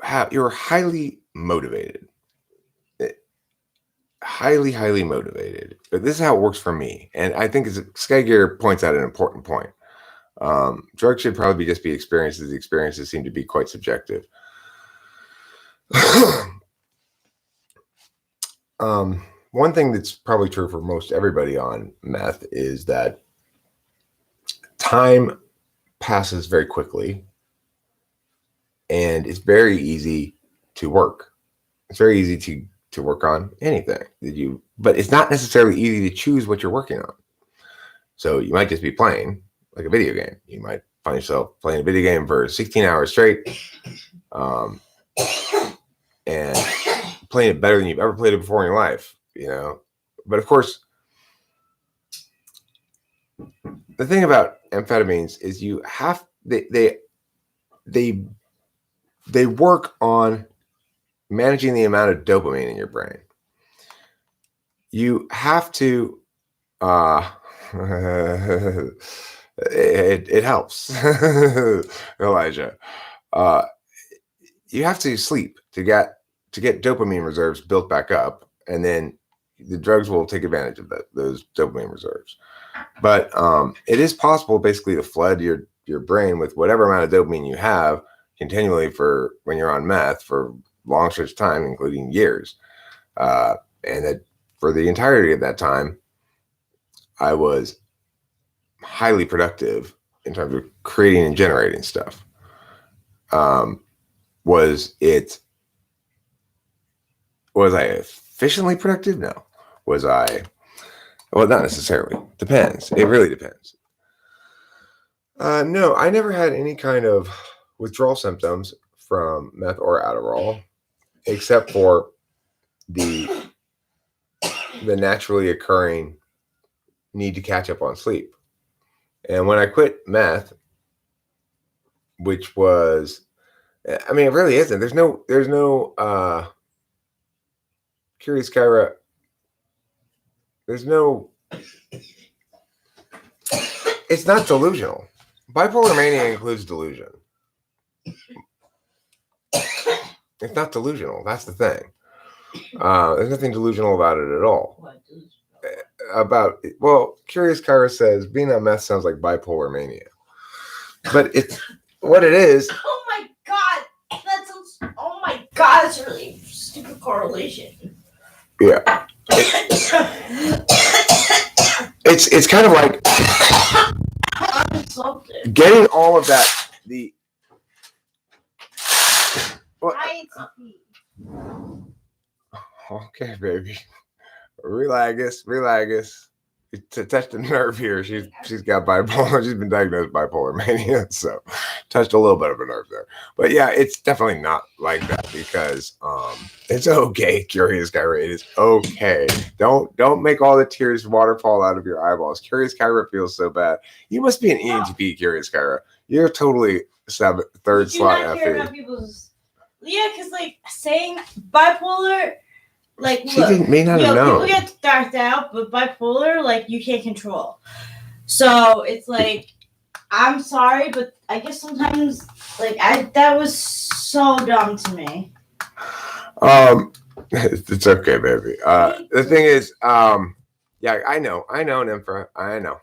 highly motivated. Highly motivated. But this is how it works for me. And I think Skygear points out an important point. Drugs should probably just be experiences. The experiences seem to be quite subjective. One thing that's probably true for most everybody on meth is that time passes very quickly, and it's very easy to work. It's very easy to work on anything but it's not necessarily easy to choose what you're working on. So you might just be playing like a video game. You might find yourself playing a video game for 16 hours straight, and playing it better than you've ever played it before in your life, But of course, the thing about amphetamines is they work on managing the amount of dopamine in your brain. You have to it helps. Elijah. You have to sleep to get dopamine reserves built back up, and then the drugs will take advantage of those dopamine reserves. But it is possible basically to flood your brain with whatever amount of dopamine you have continually for when you're on meth for long stretch of time, including years. And that for the entirety of that time, I was highly productive in terms of creating and generating stuff. Was I efficiently productive? No. Was I? Well, not necessarily. Depends. It really depends. No, I never had any kind of withdrawal symptoms from meth or Adderall, except for the naturally occurring need to catch up on sleep. And when I quit meth, which was, it really isn't. There's no curious kyra. There's no, it's not delusional. Bipolar mania includes delusion. It's not delusional. That's the thing. There's nothing delusional about it at all. Curious kyra says being on meth sounds like bipolar mania. But it's what it is. Oh my god. That's a really stupid correlation. Yeah. It's kind of like getting all of that. Okay, baby. Relax. To touch the nerve here. She's got bipolar. She's been diagnosed with bipolar mania. So touched a little bit of a nerve there. But yeah, it's definitely not like that because it's okay, Curious Kyra. It is okay. Don't make all the tears waterfall out of your eyeballs. Curious Kyra feels so bad. You must be an ENTP, Curious Kyra. You're totally third slot not FE. care about people's because like saying bipolar, like She may not have known. People get darked out, but bipolar, like you can't control. So it's like, I'm sorry, but I guess sometimes like that was so dumb to me. It's okay, baby. The thing is, yeah, I know, Nympha. I know.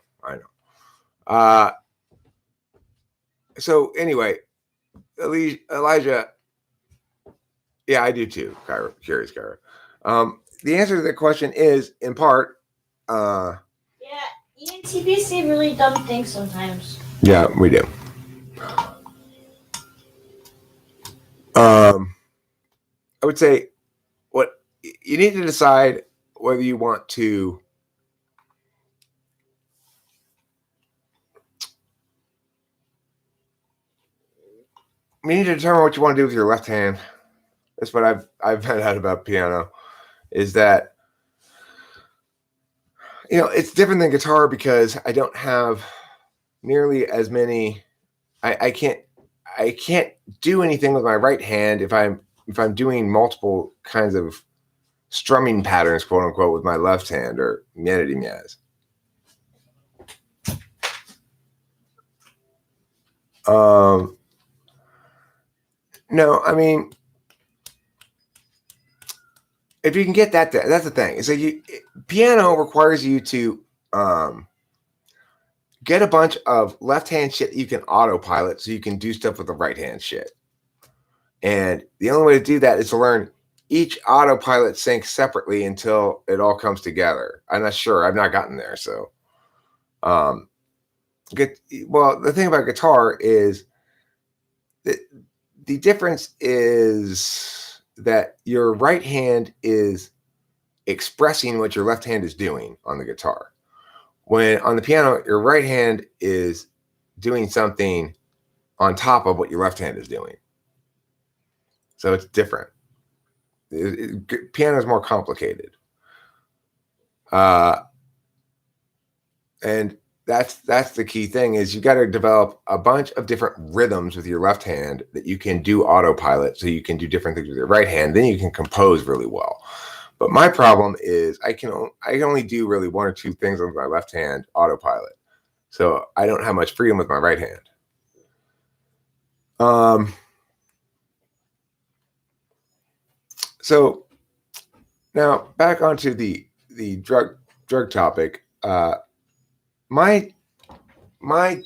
So anyway, Elijah, yeah, I do too, Kyra, Curious Kyra. The answer to the question is, in part, yeah, ENTPs say really dumb things sometimes. Yeah, we do. I would say what you need to decide whether you want to you need to determine what you want to do with your left hand. That's what I've found out about piano, is that it's different than guitar because I don't have nearly as many. I can't do anything with my right hand if I'm doing multiple kinds of strumming patterns, quote unquote, with my left hand or mianity miaz. No, I mean, if you can get that, that's the thing. So piano requires you to get a bunch of left-hand shit that you can autopilot so you can do stuff with the right-hand shit. And the only way to do that is to learn each autopilot sync separately until it all comes together. I'm not sure. I've not gotten there. So, well, the thing about guitar is that the difference is that your right hand is expressing what your left hand is doing on the guitar. When on the piano, your right hand is doing something on top of what your left hand is doing. So it's different. Piano is more complicated. And that's the key thing, is you got to develop a bunch of different rhythms with your left hand that you can do autopilot, so you can do different things with your right hand. Then you can compose really well. But my problem is I can only do really one or two things with my left hand autopilot. So I don't have much freedom with my right hand. So now back onto the drug topic. My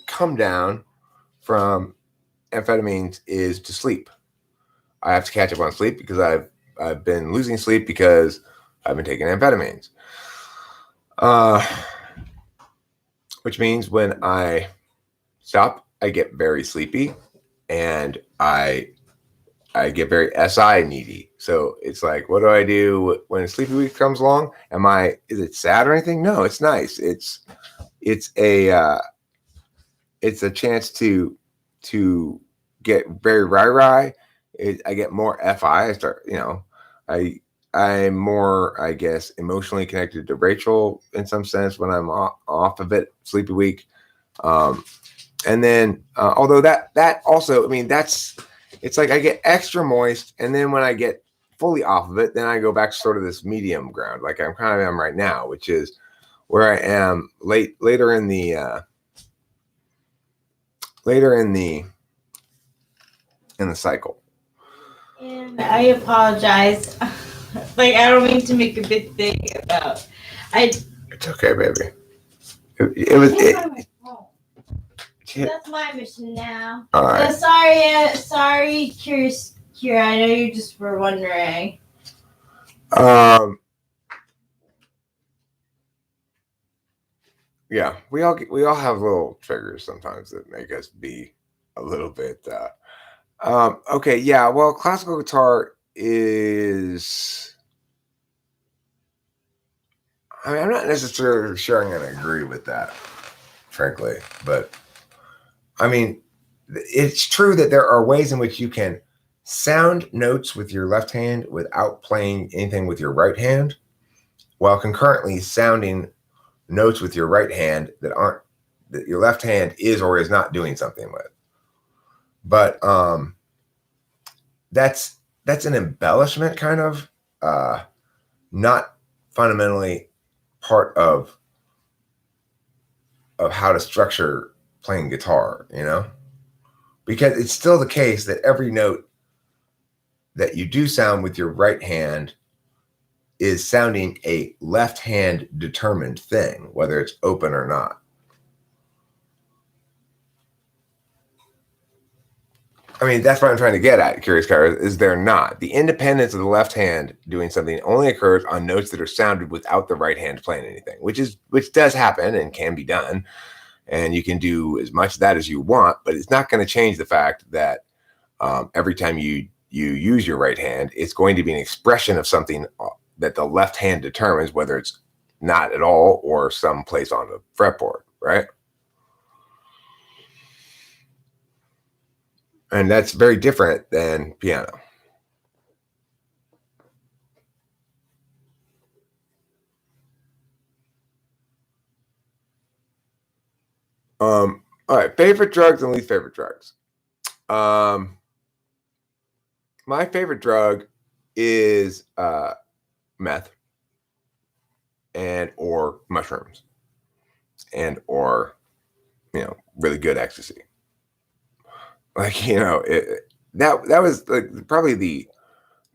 come down from amphetamines is to sleep. I have to catch up on sleep because I've been losing sleep because I've been taking amphetamines. Which means when I stop, I get very sleepy and I get very SI needy. So it's like, what do I do when Sleepy Week comes along? Is it sad or anything? No, it's nice. It's a chance to get very rah-rah. I get more FI. I start, I'm more, I guess, emotionally connected to Rachel in some sense when I'm off of it, Sleepy Week. And then, although that also, I mean, it's like I get extra moist, and then when I get fully off of it, then I go back to sort of this medium ground, like I'm kind of am right now, which is where I am later in the cycle. And I apologize. Like, I don't mean to make a big thing about. It's okay, baby. That's my mission now. All right. Sorry, Curious Kyra. I know you just were wondering. Yeah, we all have little triggers sometimes that make us be a little bit. Okay, yeah. Well, classical guitar is. I mean, I'm not necessarily sure I'm going to agree with that, frankly, but I mean, it's true that there are ways in which you can sound notes with your left hand without playing anything with your right hand, while concurrently sounding notes with your right hand that your left hand is or is not doing something with. But that's an embellishment, kind of, not fundamentally part of how to structure playing guitar, because it's still the case that every note that you do sound with your right hand is sounding a left hand determined thing, whether it's open or not. I mean, that's what I'm trying to get at, Curious Kyra, is there not. The independence of the left hand doing something only occurs on notes that are sounded without the right hand playing anything, which does happen and can be done. And you can do as much of that as you want, but it's not going to change the fact that every time you use your right hand, it's going to be an expression of something that the left hand determines, whether it's not at all or someplace on the fretboard, right? And that's very different than piano. All right, favorite drugs and least favorite drugs. My favorite drug is meth and or mushrooms and or really good ecstasy. Like, that was like probably the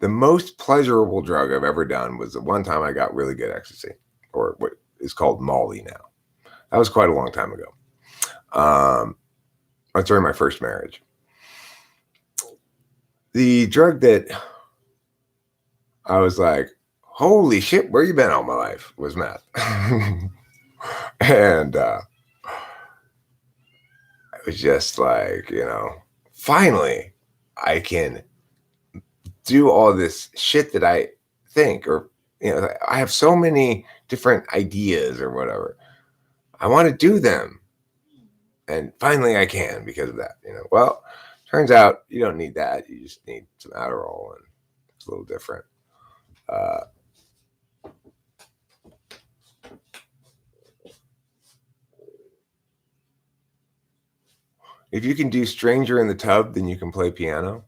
most pleasurable drug I've ever done was the one time I got really good ecstasy, or what is called Molly now. That was quite a long time ago. That's during my first marriage. The drug that I was like, holy shit, where you been all my life, was meth. And it was just like, finally I can do all this shit that I think, or I have so many different ideas or whatever. I want to do them. And finally I can because of that. Well, turns out you don't need that. You just need some Adderall, and it's a little different. If you can do Stranger in the Tub, then you can play piano.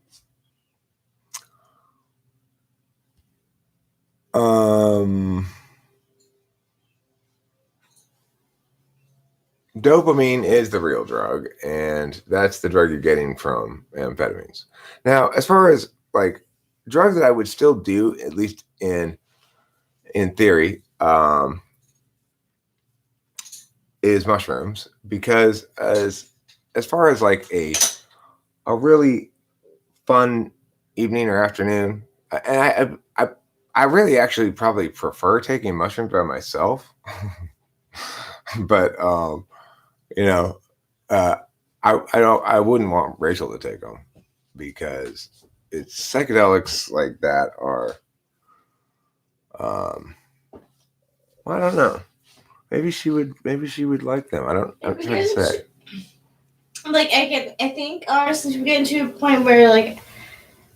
Dopamine is the real drug, and that's the drug you're getting from amphetamines. Now, as far as like drugs that I would still do, at least in theory, is mushrooms, because as far as like a really fun evening or afternoon, and I really actually probably prefer taking mushrooms by myself, but I wouldn't want Rachel to take them, because it's psychedelics like that are I don't know. Maybe she would like them. I'm trying to say. Like I think honestly we're getting to a point where like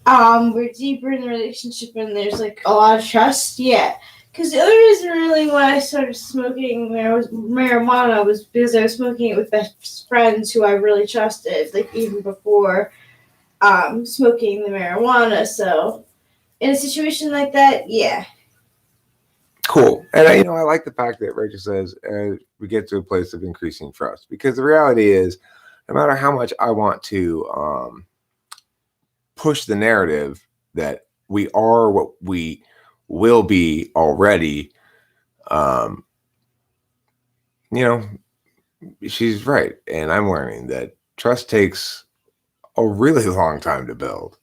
we're deeper in the relationship and there's like a lot of trust. Yeah. Because the other reason really why I started smoking marijuana was because I was smoking it with best friends who I really trusted, like even before smoking the marijuana. So in a situation like that, yeah. Cool. And I like the fact that Rachel says we get to a place of increasing trust, because the reality is, no matter how much I want to push the narrative that we are what we will be already, she's right. And I'm learning that trust takes a really long time to build.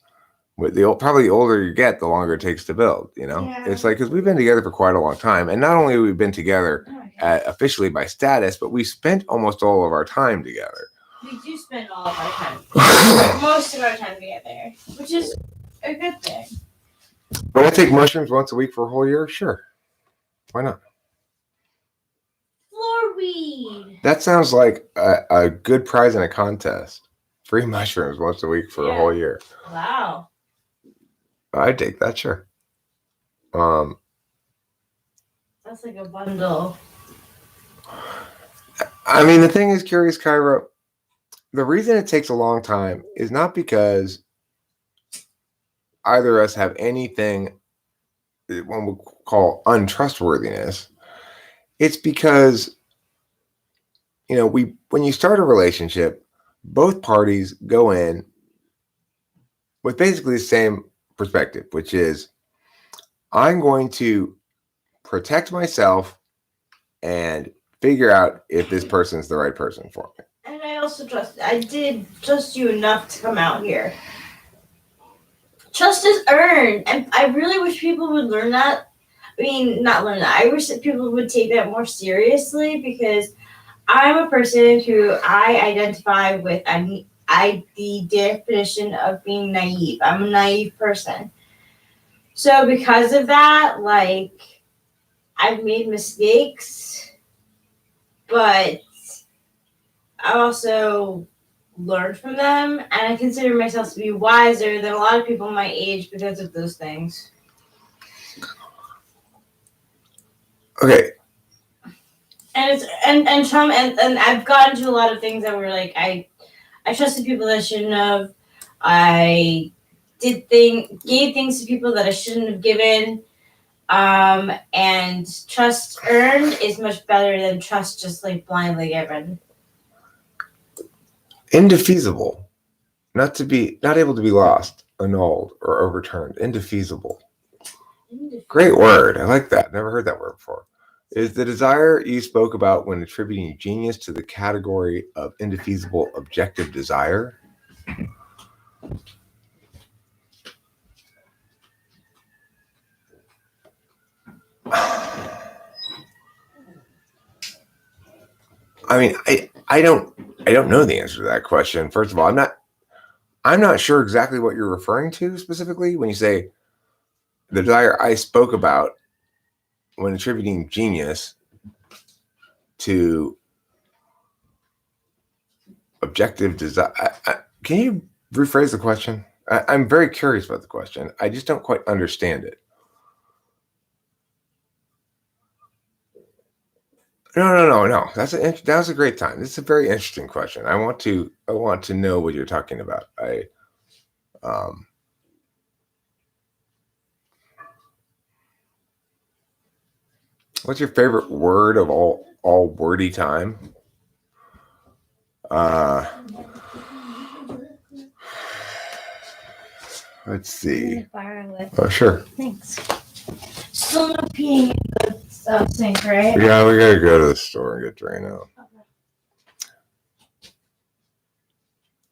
But probably the older you get, the longer it takes to build, Yeah. It's like, because we've been together for quite a long time. And not only have we been together officially by status, but we spent almost all of our time together. We do spend all of our time, most of our time together, which is a good thing. Would I take mushrooms once a week for a whole year? Sure. Why not? Floor weed. That sounds like a good prize in a contest free mushrooms once a week for a whole year. Wow. I'd take that, sure. That's like a bundle. I mean, the thing is, Curious Kyra, the reason it takes a long time is not because either of us have anything that one would call untrustworthiness. It's because, when you start a relationship, both parties go in with basically the same perspective, which is, I'm going to protect myself and figure out if this person's the right person for me. And I did trust you enough to come out here. Trust is earned, and I really wish people would learn that. I mean, not learn that. I wish that people would take that more seriously, because I'm a person who I identify with the definition of being naive. I'm a naive person. So because of that, I've made mistakes, but I also learned from them, and I consider myself to be wiser than a lot of people my age because of those things. Okay. And I've gotten to a lot of things that were I trusted people that I shouldn't have. I gave things to people that I shouldn't have given. And trust earned is much better than trust just blindly given. Indefeasible. Not able to be lost, annulled, or overturned. Indefeasible. Great word. I like that. Never heard that word before. Is the desire you spoke about when attributing genius to the category of indefeasible objective desire? I mean, I don't know the answer to that question. First of all, I'm not sure exactly what you're referring to specifically when you say the desire I spoke about when attributing genius to objective desire. Can you rephrase the question? I'm very curious about the question. I just don't quite understand it. No. That was a great time. This is a very interesting question. I want to know what you're talking about. What's your favorite word of all wordy time? Let's see. Oh, sure. Thanks. Still no peeing in the sink, right? Yeah, we gotta go to the store and get drained out.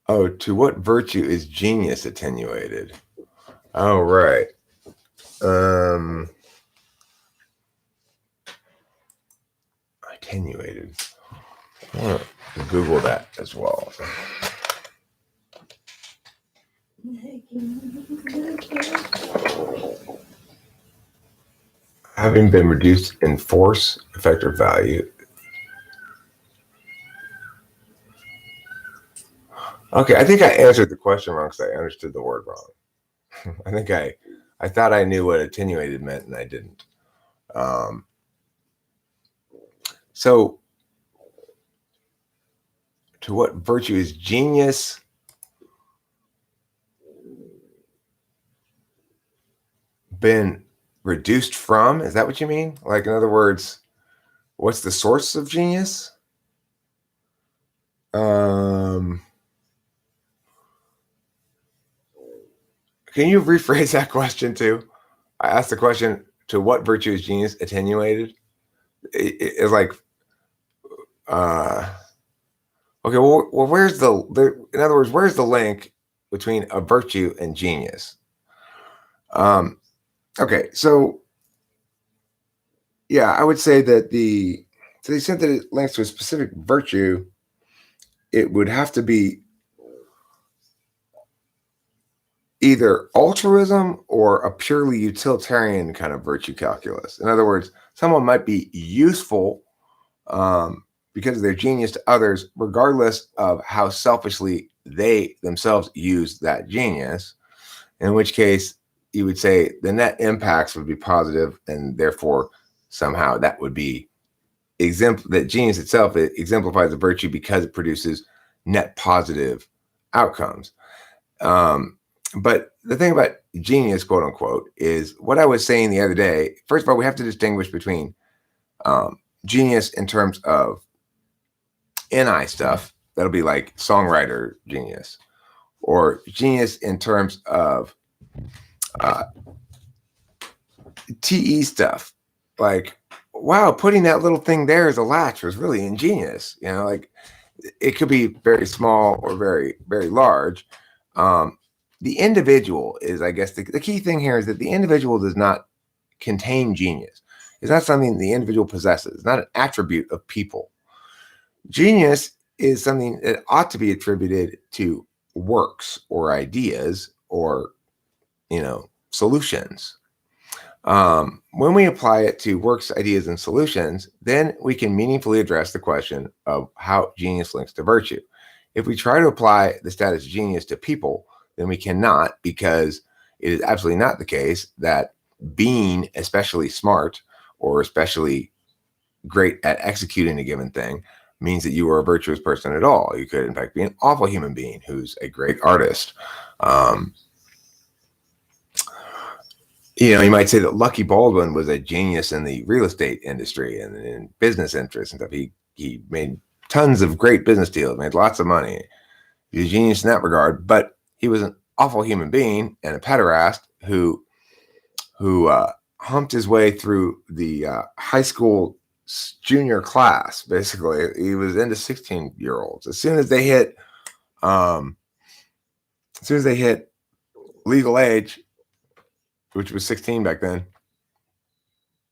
Oh, to what virtue is genius attenuated? Oh, right. Attenuated. I want to Google that as well. Having been reduced in force, effect, or value. Okay, I think I answered the question wrong because I understood the word wrong. I think I thought I knew what attenuated meant and I didn't. So, to what virtue is genius been reduced from? Is that what you mean? In other words, what's the source of genius? Can you rephrase that question too? I asked the question, to what virtue is genius attenuated? It's okay, well, where's in other words, where's the link between a virtue and genius? Okay, so yeah, I would say that to the extent that it links to a specific virtue, it would have to be either altruism or a purely utilitarian kind of virtue calculus. In other words, someone might be useful because of their genius to others, regardless of how selfishly they themselves use that genius, in which case you would say the net impacts would be positive, and therefore somehow that would be that genius itself, it exemplifies the virtue because it produces net positive outcomes. But the thing about genius, quote unquote, is what I was saying the other day. First of all, we have to distinguish between genius in terms of NI stuff. That'll be like songwriter genius, or genius in terms of TE stuff. Like, wow, putting that little thing there as a latch was really ingenious. You know, like it could be very small or very, very large. The individual is, I guess, the key thing here is that the individual does not contain genius. It's not something the individual possesses. It's not an attribute of people. Genius is something that ought to be attributed to works or ideas or, solutions. When we apply it to works, ideas, and solutions, then we can meaningfully address the question of how genius links to virtue. If we try to apply the status of genius to people, then we cannot, because it is absolutely not the case that being especially smart or especially great at executing a given thing means that you are a virtuous person at all. You could, in fact, be an awful human being who's a great artist. You might say that Lucky Baldwin was a genius in the real estate industry and in business interests and stuff. He made tons of great business deals, made lots of money. He was a genius in that regard, but he was an awful human being and a pederast who humped his way through the high school junior class. Basically, he was into 16-year-olds. As soon as they hit legal age, which was 16 back then,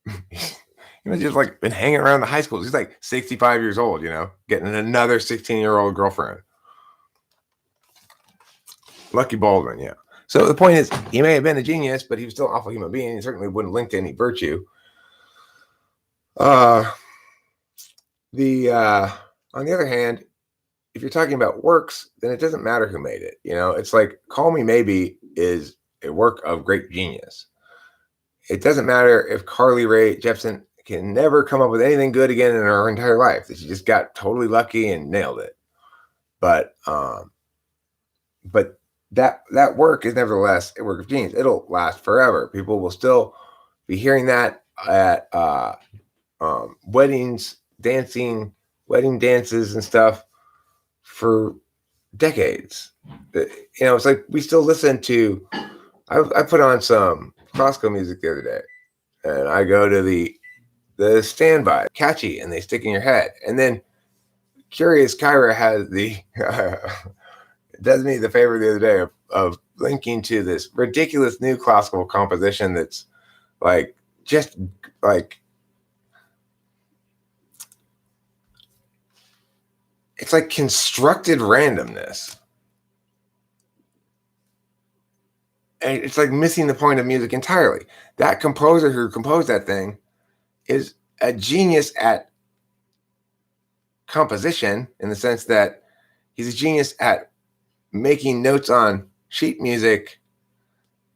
he was just like been hanging around the high schools. He's like 65 years old, getting another 16-year-old girlfriend. Lucky Baldwin, yeah. So the point is, he may have been a genius, but he was still an awful human being. He certainly wouldn't link to any virtue. On the other hand, if you're talking about works, then it doesn't matter who made it. It's like Call Me Maybe is a work of great genius. It doesn't matter if Carly Rae Jepsen can never come up with anything good again in her entire life. That she just got totally lucky and nailed it. But that work is nevertheless a work of genius. It'll last forever. People will still be hearing that at weddings, wedding dances and stuff for decades. It's like we still listen to. I put on some classical music the other day, and I go to the standby, catchy, and they stick in your head. And then Curious Kyra has does me the favor the other day of linking to this ridiculous new classical composition that's like just like it's like constructed randomness. And it's like missing the point of music entirely. That composer who composed that thing is a genius at composition, in the sense that he's a genius at making notes on sheet music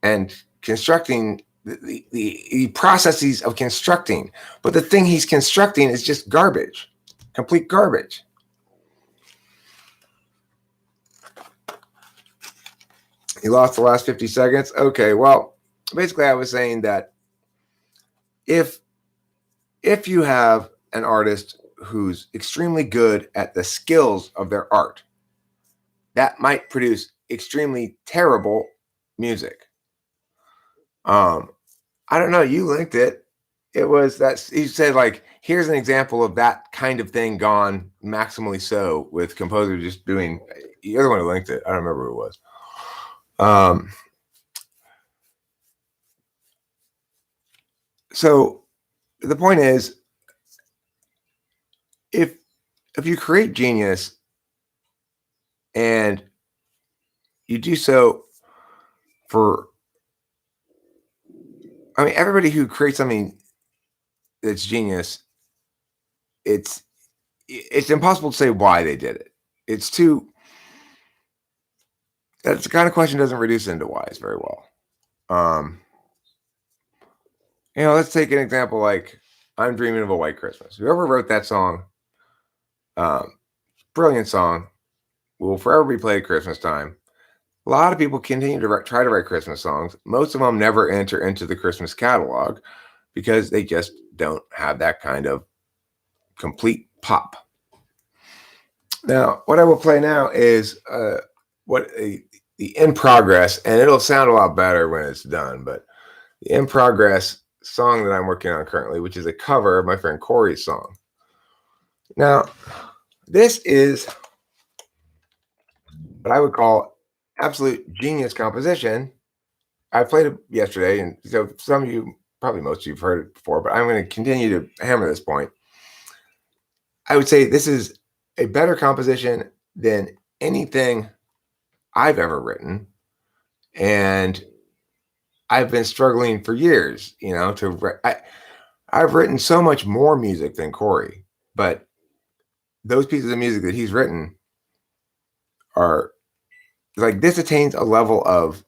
and constructing the processes of constructing. But the thing he's constructing is just garbage, complete garbage. You lost the last 50 seconds? Okay, well, basically I was saying that if you have an artist who's extremely good at the skills of their art, that might produce extremely terrible music. I don't know, you linked it. It was that you said, like, here's an example of that kind of thing gone maximally so, with composer just doing. The other one who linked it, I don't remember who it was. So the point is, if you create genius and you do so everybody who creates something that's genius, it's impossible to say why they did it. It's too that's the kind of question doesn't reduce into whys very well. Let's take an example like I'm Dreaming of a White Christmas. Whoever wrote that song, brilliant song, will forever be played at Christmas time. A lot of people continue to try to write Christmas songs. Most of them never enter into the Christmas catalog because they just don't have that kind of complete pop. Now, what I will play now is the in progress, and it'll sound a lot better when it's done, but the in progress song that I'm working on currently, which is a cover of my friend Corey's song. Now, this is what I would call absolute genius composition. I played it yesterday, and so some of you, probably most of you have heard it before, but I'm going to continue to hammer this point. I would say this is a better composition than anything I've ever written. And I've been struggling for years, I've written so much more music than Corey, but those pieces of music that he's written are like, this attains a level of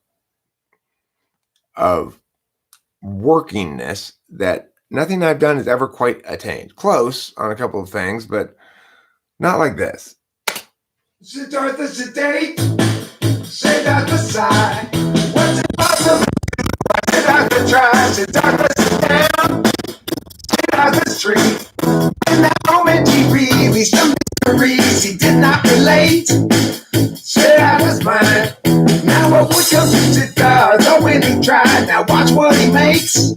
workingness that nothing I've done has ever quite attained. Close on a couple of things, but not like this. Siddhartha sedate, Siddhartha sigh. What's it possible? Siddhartha try, Siddhartha sit down, Siddhartha street. In that moment he released the mysteries he did not relate. Siddhartha's mind. Now what would come to Siddhartha when he tried? Now watch what he makes.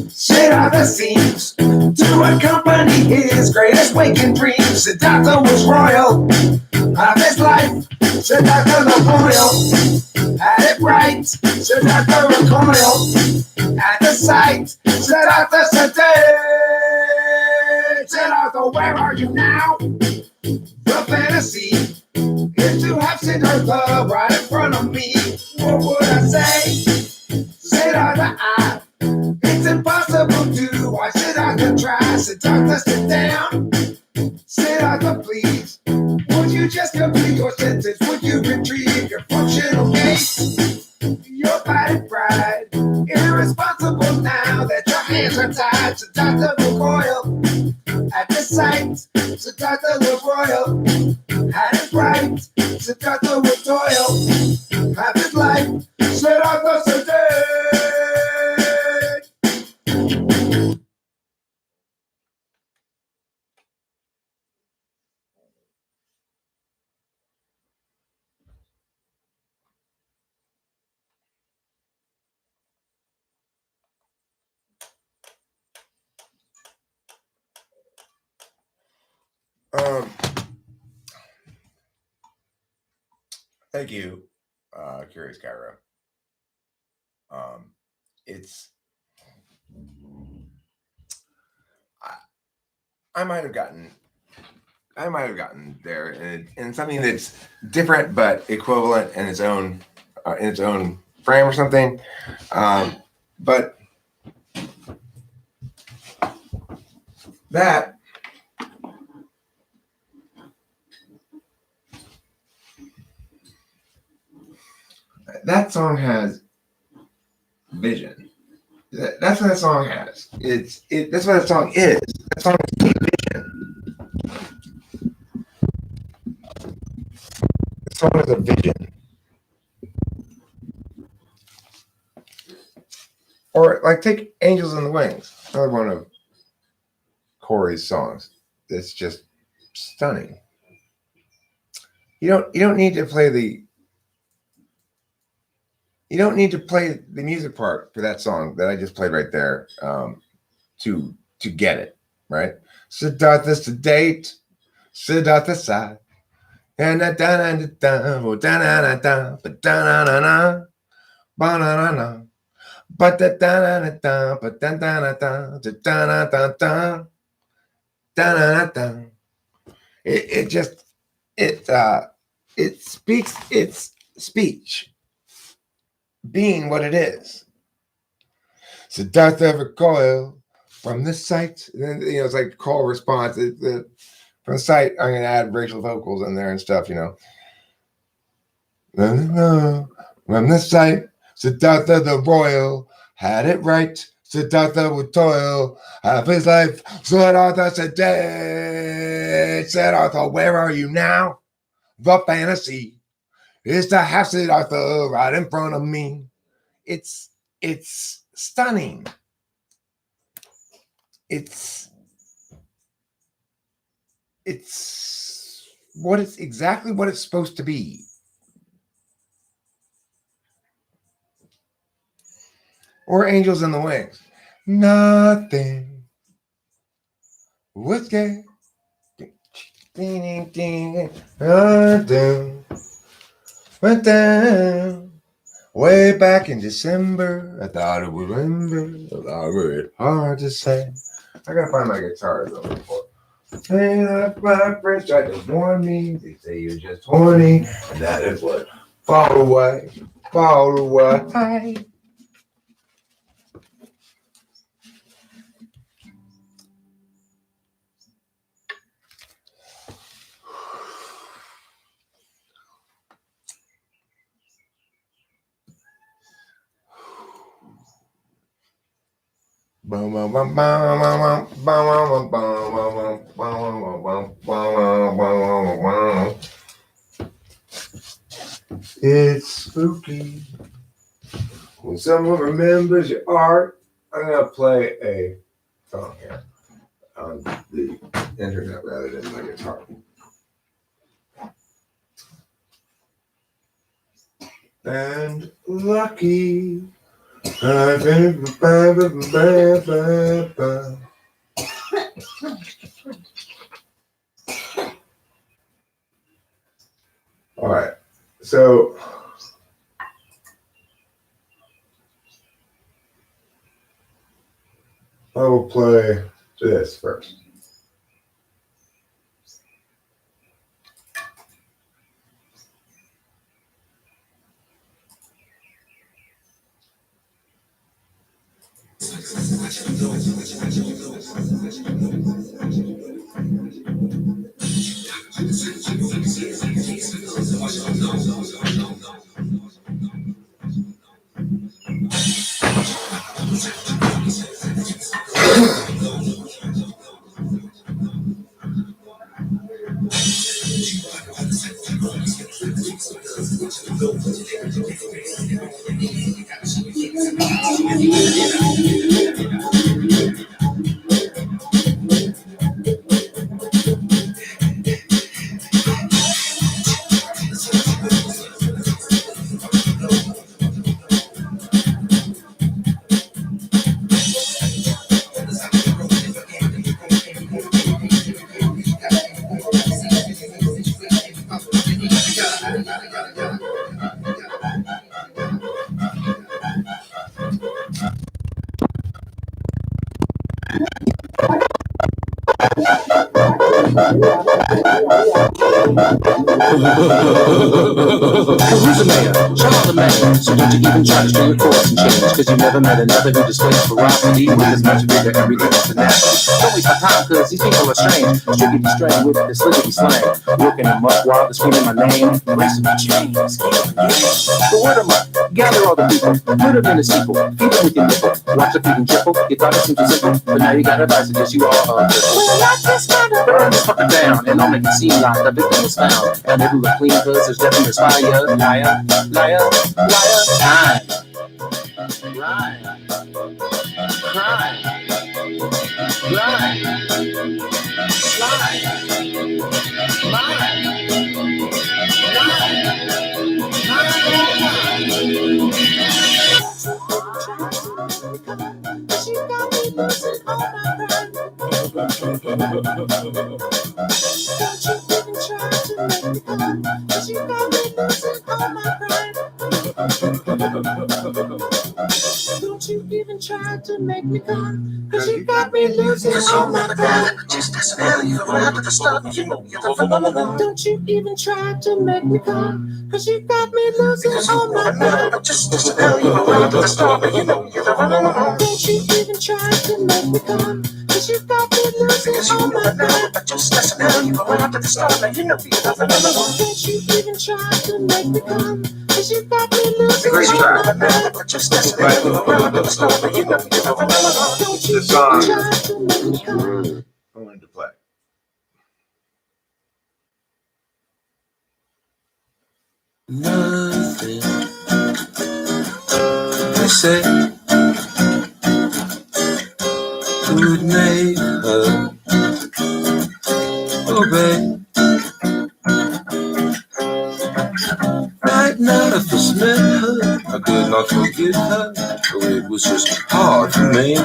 Siddhartha seems to accompany his greatest waking dreams. Siddhartha was royal of his life. Siddhartha the royal had it right. Siddhartha recoiled at the sight. Siddhartha sedate. Siddhartha, where are you now? The fantasy is to have Siddhartha right in front of me. What would I say? Siddhartha, it's impossible to. Why Siddhartha try? Siddhartha, sit down. Siddhartha, please. Would you just complete your sentence? Would you retrieve your functional gait? Your fighting pride. Irresponsible now that your hands are tied. Siddhartha recoil at the sight. Siddhartha was royal. Had it right. Siddhartha was toil. Have his life. Siddhartha sedate. Thank you, Curious Kyra. It's I might have gotten there in something that's different but equivalent in its own frame or something. But that song has vision. That's what that song has. That's what that song is. That song is vision. The song is a vision. Or like take Angels in the Wings, another one of Corey's songs. It's just stunning. You don't need to play the music part for that song that I just played right there to get it, right? Siddhartha sedate, Siddhartha sigh, and da da da da da da da da da da da. But da da da da but da da da da da da da da da. It speaks its speech, being what it is. Siddhartha recoil from the sight. It's like call response. From the sight, I'm going to add racial vocals in there and stuff. From the sight, Siddhartha the royal had it right. Siddhartha would toil half his life. Siddhartha said dead. Siddhartha, where are you now? The fantasy is to have Siddhartha right in front of me. It's stunning. It's what it's exactly what it's supposed to be. Or Angels in the Wings. Nothing was gay. Ding, ding, ding. Went down way back in December. I thought it would remember. I thought it hard to say. I gotta find my guitar though. Hey, my friends tried to warn me. They say you're just horny, and that is what fall away. It's spooky when someone remembers your art. I'm gonna play a song here on the internet rather than my guitar. And lucky. All right, so I will play this first. Who's the mayor? Charlemagne. So don't you even try to string a chorus and change, cause you never met another who displays ferocity with as much vigor every day as tenacity. Don't waste my time, cause these people are strange. Strippy be strained with the slickety slang. Working them up while they're screaming my name. Racing my chains. The word of mouth. Gather all the people. Put them in a sequel. Feed them with your nipple. Watch the feeding triple. You thought it seemed too simple, but now you got advice that you all are. Well, I just gotta burn this fucker down, and I'll make it seem like the victim is found. And they do look clean, cause there's definitely fire. Liar, liar, liar. Time. Right. Crime. Right. Slide. Lie. She got me losing all my pride. Don't you even try to make me come, cause you got me losing all my pride. Don't you even try to make me come, cause you got me losing all my pride. Just as well you arrived at the start, you know you're the phenomenon. Don't you even try to make me come, cause you got me losing all my pride. Just as well you arrived at the start, you know you're the phenomenon. Don't you even try to make me come, cause you got me losing 'cause you know that now. But just listen now, you go out to the start. Now you know you nothing but the Can't you even try to make me come? 'Cause you got me losing crazy my crowd. mind. But just listen now, you go out to the start. Now you know you nothing but the Don't you The song even try to make me come? I wanted to play. nothing. They say could make her obey. Right now, if I met her, I could not forget her. So it was just hard for me.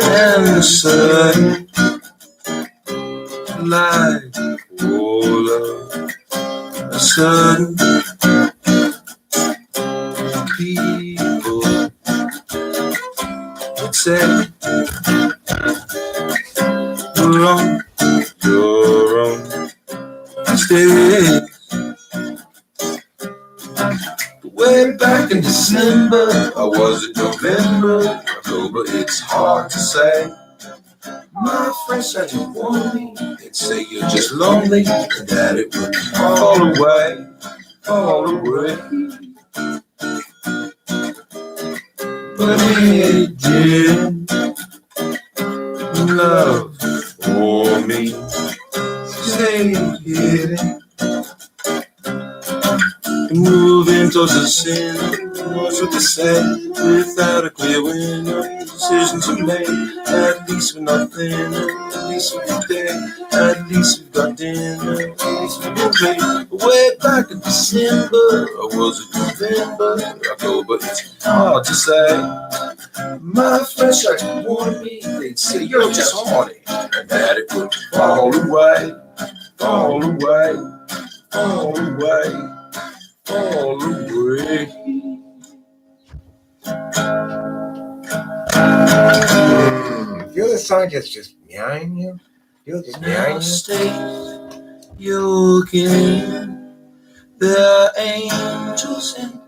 And sudden, like all of a sudden, people would say, you're on your own. Stay. Way back in December, or was it November? October, it's hard to say. My friends said you want me, they'd say you're just lonely, and that it would fall away, fall away. But it didn't. Love for me, stay hidden. Moving towards the sin, what's what they say, without a clear window, decisions are made, at least we're not thinner, at least we're today, at least we've got dinner, at least we've been paid, way back in December, or was it November, October, it's hard to say. My friends tried to warn me, they'd say you're just horny, and that it would fall away, fall away, fall away. All away. Feel the song just meowing you? Feel it just Now meowing you? stay your game. There are angels in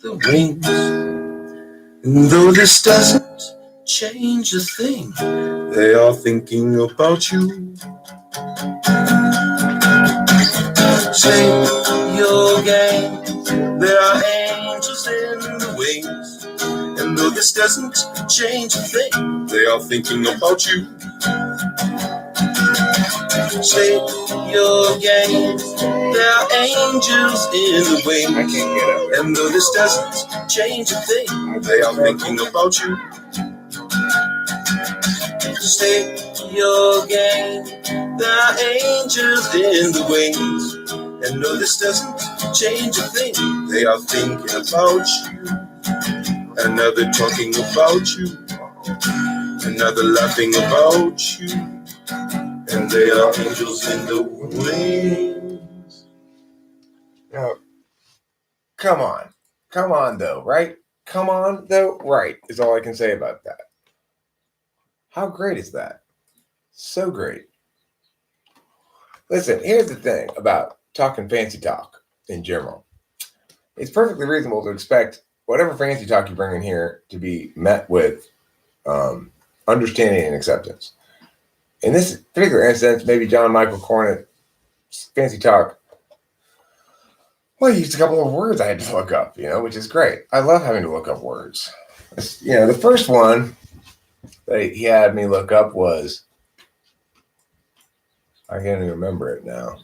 the wings. And though this doesn't change a thing, they are thinking about you. Say your game. There are angels in the wings. And though this doesn't change a thing, they are thinking about you. Say your game. There are angels in the I wings. can't get up. And though this doesn't change a thing, they are thinking about you. Say your game. There are angels in the wings. And though this doesn't change a thing, they are thinking about you. And now they're talking about you. And now they're laughing about you. And they are angels in the wings. Now, come on though, right? Come on though, right? Is all I can say about that. How great is that? So great. Listen, here's the thing about talking fancy talk in general. It's perfectly reasonable to expect whatever fancy talk you bring in here to be met with understanding and acceptance. In this particular instance, maybe John Michael Cornett's fancy talk, well, he used a couple of words I had to look up, which is great. I love having to look up words. The first one that he had me look up was, I can't even remember it now.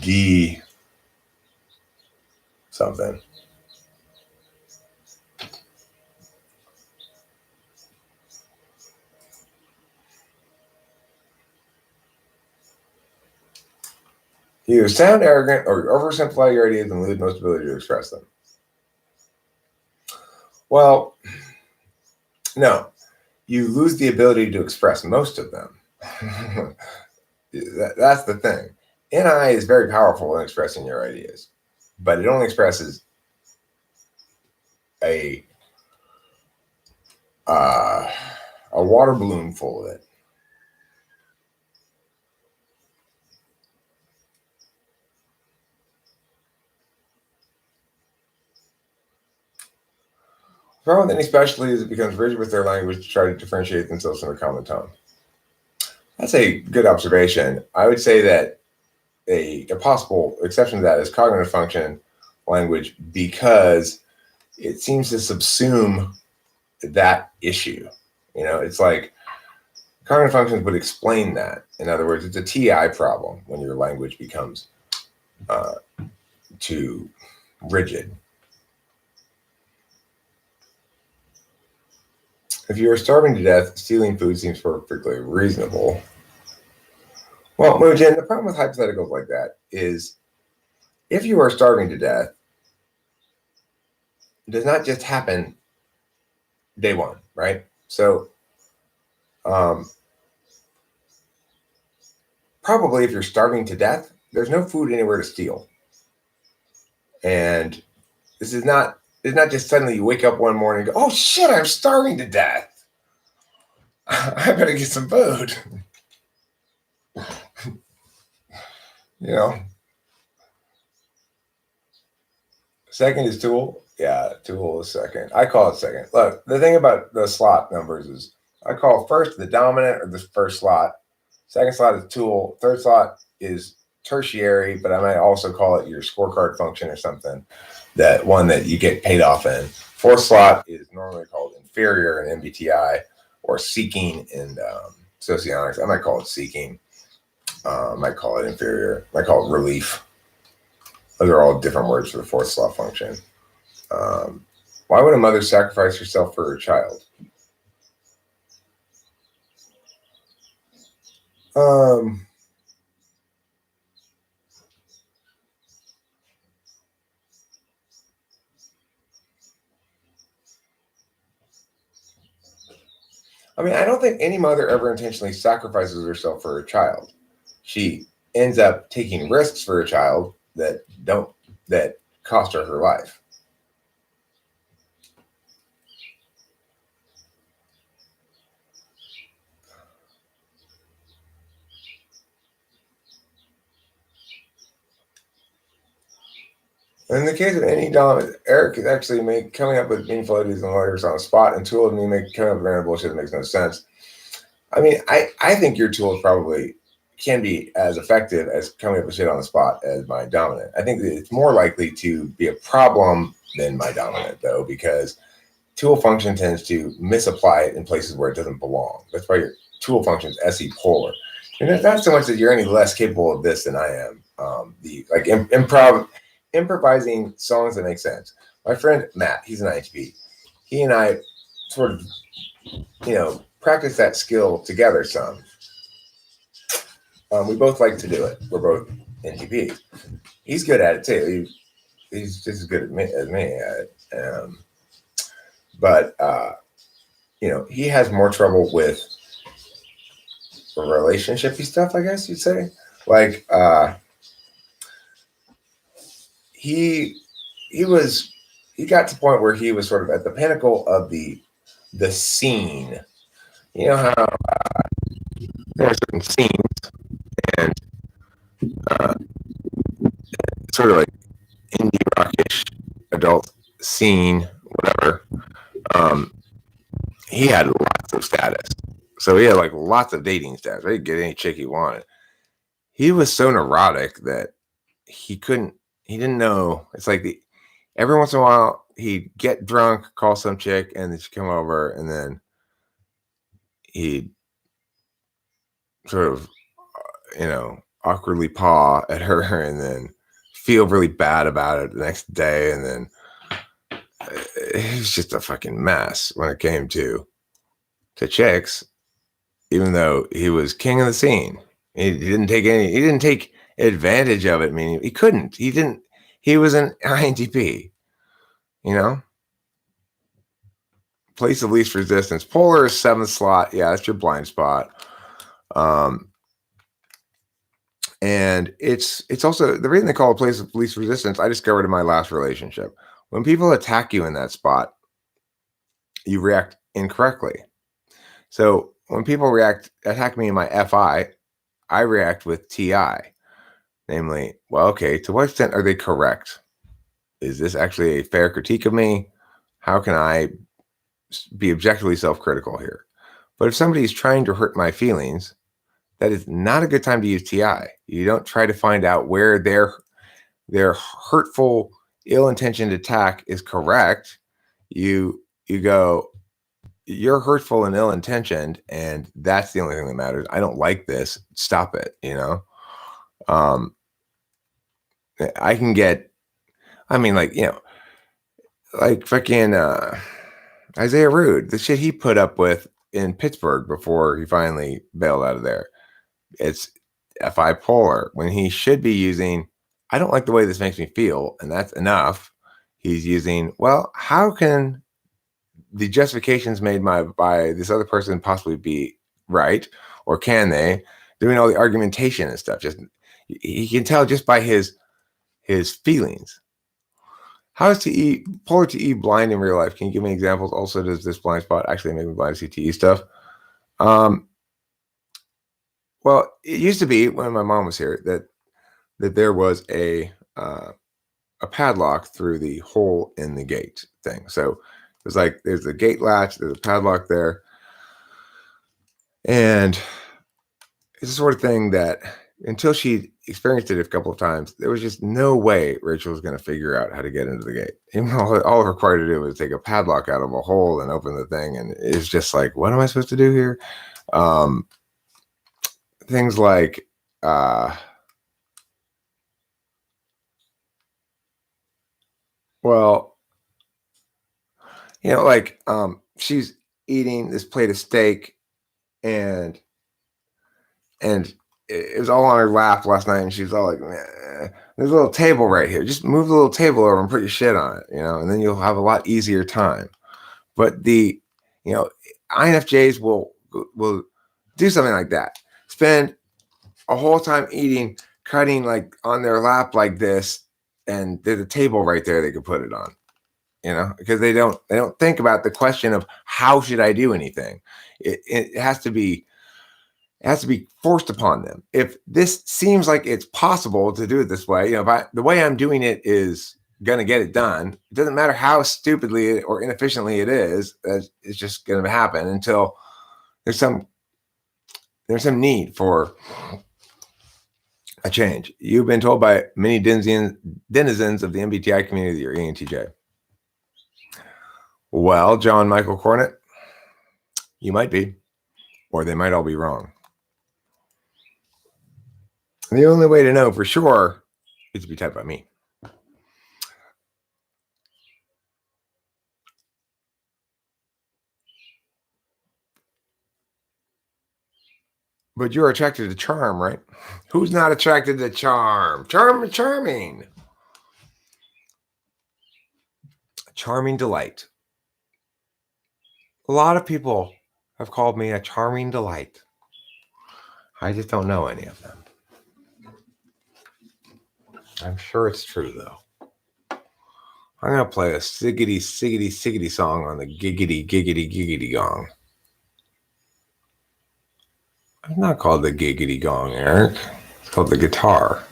D something. You either sound arrogant or oversimplify your ideas and lose most ability to express them. Well, no. You lose the ability to express most of them. That's the thing. NI is very powerful in expressing your ideas, but it only expresses a water balloon full of it. problem with any specialty is it becomes rigid with their language to try to differentiate themselves from the common tongue. That's a good observation. I would say that a possible exception to that is cognitive function language, because it seems to subsume that issue. It's like cognitive functions would explain that. In other words, it's a TI problem when your language becomes too rigid. If you are starving to death, stealing food seems perfectly reasonable. Well, Mujin, the problem with hypotheticals like that is if you are starving to death, it does not just happen day one, right? So probably if you're starving to death, there's no food anywhere to steal. And this is not, it's not just suddenly you wake up one morning and go, oh shit, I'm starving to death. I better get some food. Second is Tool. Yeah, Tool is second. I call it second. Look, the thing about the slot numbers is I call first the dominant or the first slot. Second slot is Tool. Third slot is tertiary, but I might also call it your scorecard function or something. That one that you get paid off in. Fourth slot is normally called inferior in MBTI, or seeking in socionics. I might call it seeking. I might call it inferior. I might call it relief. Those are all different words for the fourth slot function. Why would a mother sacrifice herself for her child? I mean, I don't think any mother ever intentionally sacrifices herself for her child. She ends up taking risks for her child that cost her her life. In the case of any dominant, Eric is actually coming up with meaningful ideas and lawyers on the spot, and Tool and me coming up with random bullshit that makes no sense. I mean, I think your tools probably can be as effective as coming up with shit on the spot as my dominant. I think that it's more likely to be a problem than my dominant, though, because Tool function tends to misapply it in places where it doesn't belong. That's why your Tool function is SE polar. And it's not so much that you're any less capable of this than I am. Improvising songs that make sense. My friend Matt, he's an INTP. He and I sort of, practice that skill together some. We both like to do it. We're both NTPs. He's good at it too. He's just as good as me at it. But he has more trouble with relationshipy stuff, I guess you'd say. Like he got to the point where he was sort of at the pinnacle of the scene. You know how there are certain scenes and sort of like indie rockish adult scene, whatever. He had lots of status. So he had like lots of dating status. He could get any chick he wanted. He was so neurotic that he didn't know. It's like every once in a while he'd get drunk, call some chick, and then she'd come over, and then he'd sort of, awkwardly paw at her and then feel really bad about it the next day. And then it was just a fucking mess when it came to chicks, even though he was king of the scene. He didn't take advantage of it. Meaning he couldn't. He was an INTP, Place of least resistance. Polar is 7th slot. Yeah, that's your blind spot. And it's also the reason they call it a place of least resistance. I discovered in my last relationship. When people attack you in that spot, you react incorrectly. So when people attack me in my FI, I react with TI. Namely, well, okay, to what extent are they correct? Is this actually a fair critique of me? How can I be objectively self-critical here. But if somebody's trying to hurt my feelings, that is not a good time to use TI. You don't try to find out where their hurtful, ill-intentioned attack is correct. You go, you're hurtful and ill-intentioned, and that's the only thing that matters. I don't like this. Stop it. I can get, like fucking Isaiah Rude, the shit he put up with in Pittsburgh before he finally bailed out of there. It's bipolar when he should be using, I don't like the way this makes me feel, and that's enough. He's using, well, how can the justifications made by this other person possibly be right, or can they? Doing all the argumentation and stuff. Just he can tell just by his feelings. How is polar TE blind in real life? Can you give me examples? Also, does this blind spot actually make me blind to CTE stuff? Well, it used to be when my mom was here that there was a padlock through the hole in the gate thing. So it was like there's a gate latch, there's a padlock there, and it's the sort of thing that until she experienced it a couple of times, there was just no way Rachel was going to figure out how to get into the gate. Even all required to do was take a padlock out of a hole and open the thing, and it's just like, what am I supposed to do here? Things like she's eating this plate of steak, and it was all on her lap last night, and she was all like, there's a little table right here. Just move the little table over and put your shit on it, and then you'll have a lot easier time. But the, INFJs will do something like that. Spend a whole time eating, cutting like on their lap like this, and there's a table right there they could put it on, because they don't think about the question of how should I do anything. It has to be forced upon them. If this seems like it's possible to do it this way, the way I'm doing it is going to get it done. It doesn't matter how stupidly or inefficiently it is. It's just going to happen until there's some need for a change. You've been told by many denizens of the MBTI community that you're ENTJ. Well, John Michael Cornett, you might be, or they might all be wrong. And the only way to know for sure is to be typed by me. But you're attracted to charm, right? Who's not attracted to charm? Charming. Charming delight. A lot of people have called me a charming delight. I just don't know any of them. I'm sure it's true, though. I'm going to play a siggity, siggity, siggity song on the giggity, giggity, giggity gong. It's not called the giggity gong, Eric. It's called the guitar.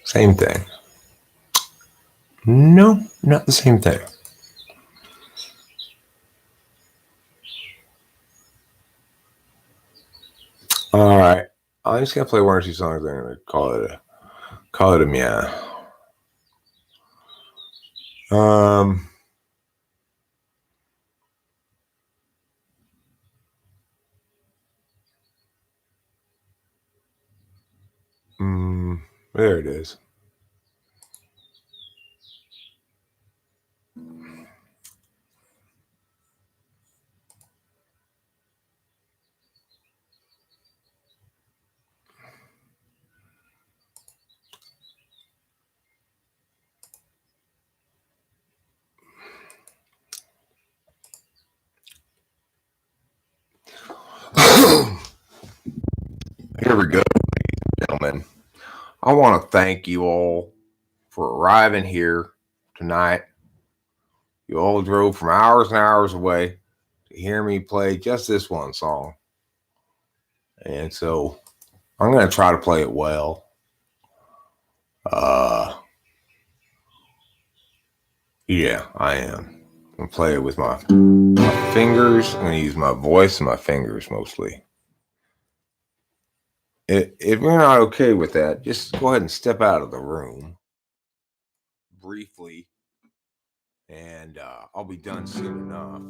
Same thing. No, not the same thing. All right. I'm just going to play one or two songs. I'm going to call it a meow. There it is. Here we go, ladies and gentlemen. I want to thank you all for arriving here tonight. You all drove from hours and hours away to hear me play just this one song. And so I'm going to try to play it well. Yeah, I am. I'm going to play it with my fingers. I'm going to use my voice and my fingers mostly. If you're not okay with that, just go ahead and step out of the room briefly, and I'll be done soon enough.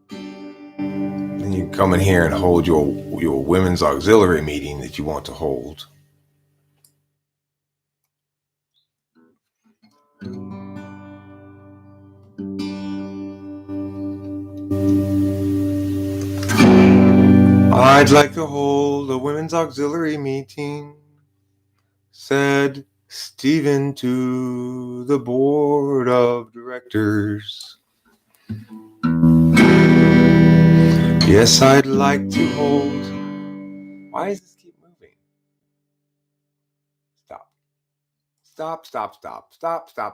Then you can come in here and hold your women's auxiliary meeting that you want to hold. I'd like to hold a women's auxiliary meeting, said Stephen to the board of directors. Yes, I'd like to hold. Why does this keep moving? Stop.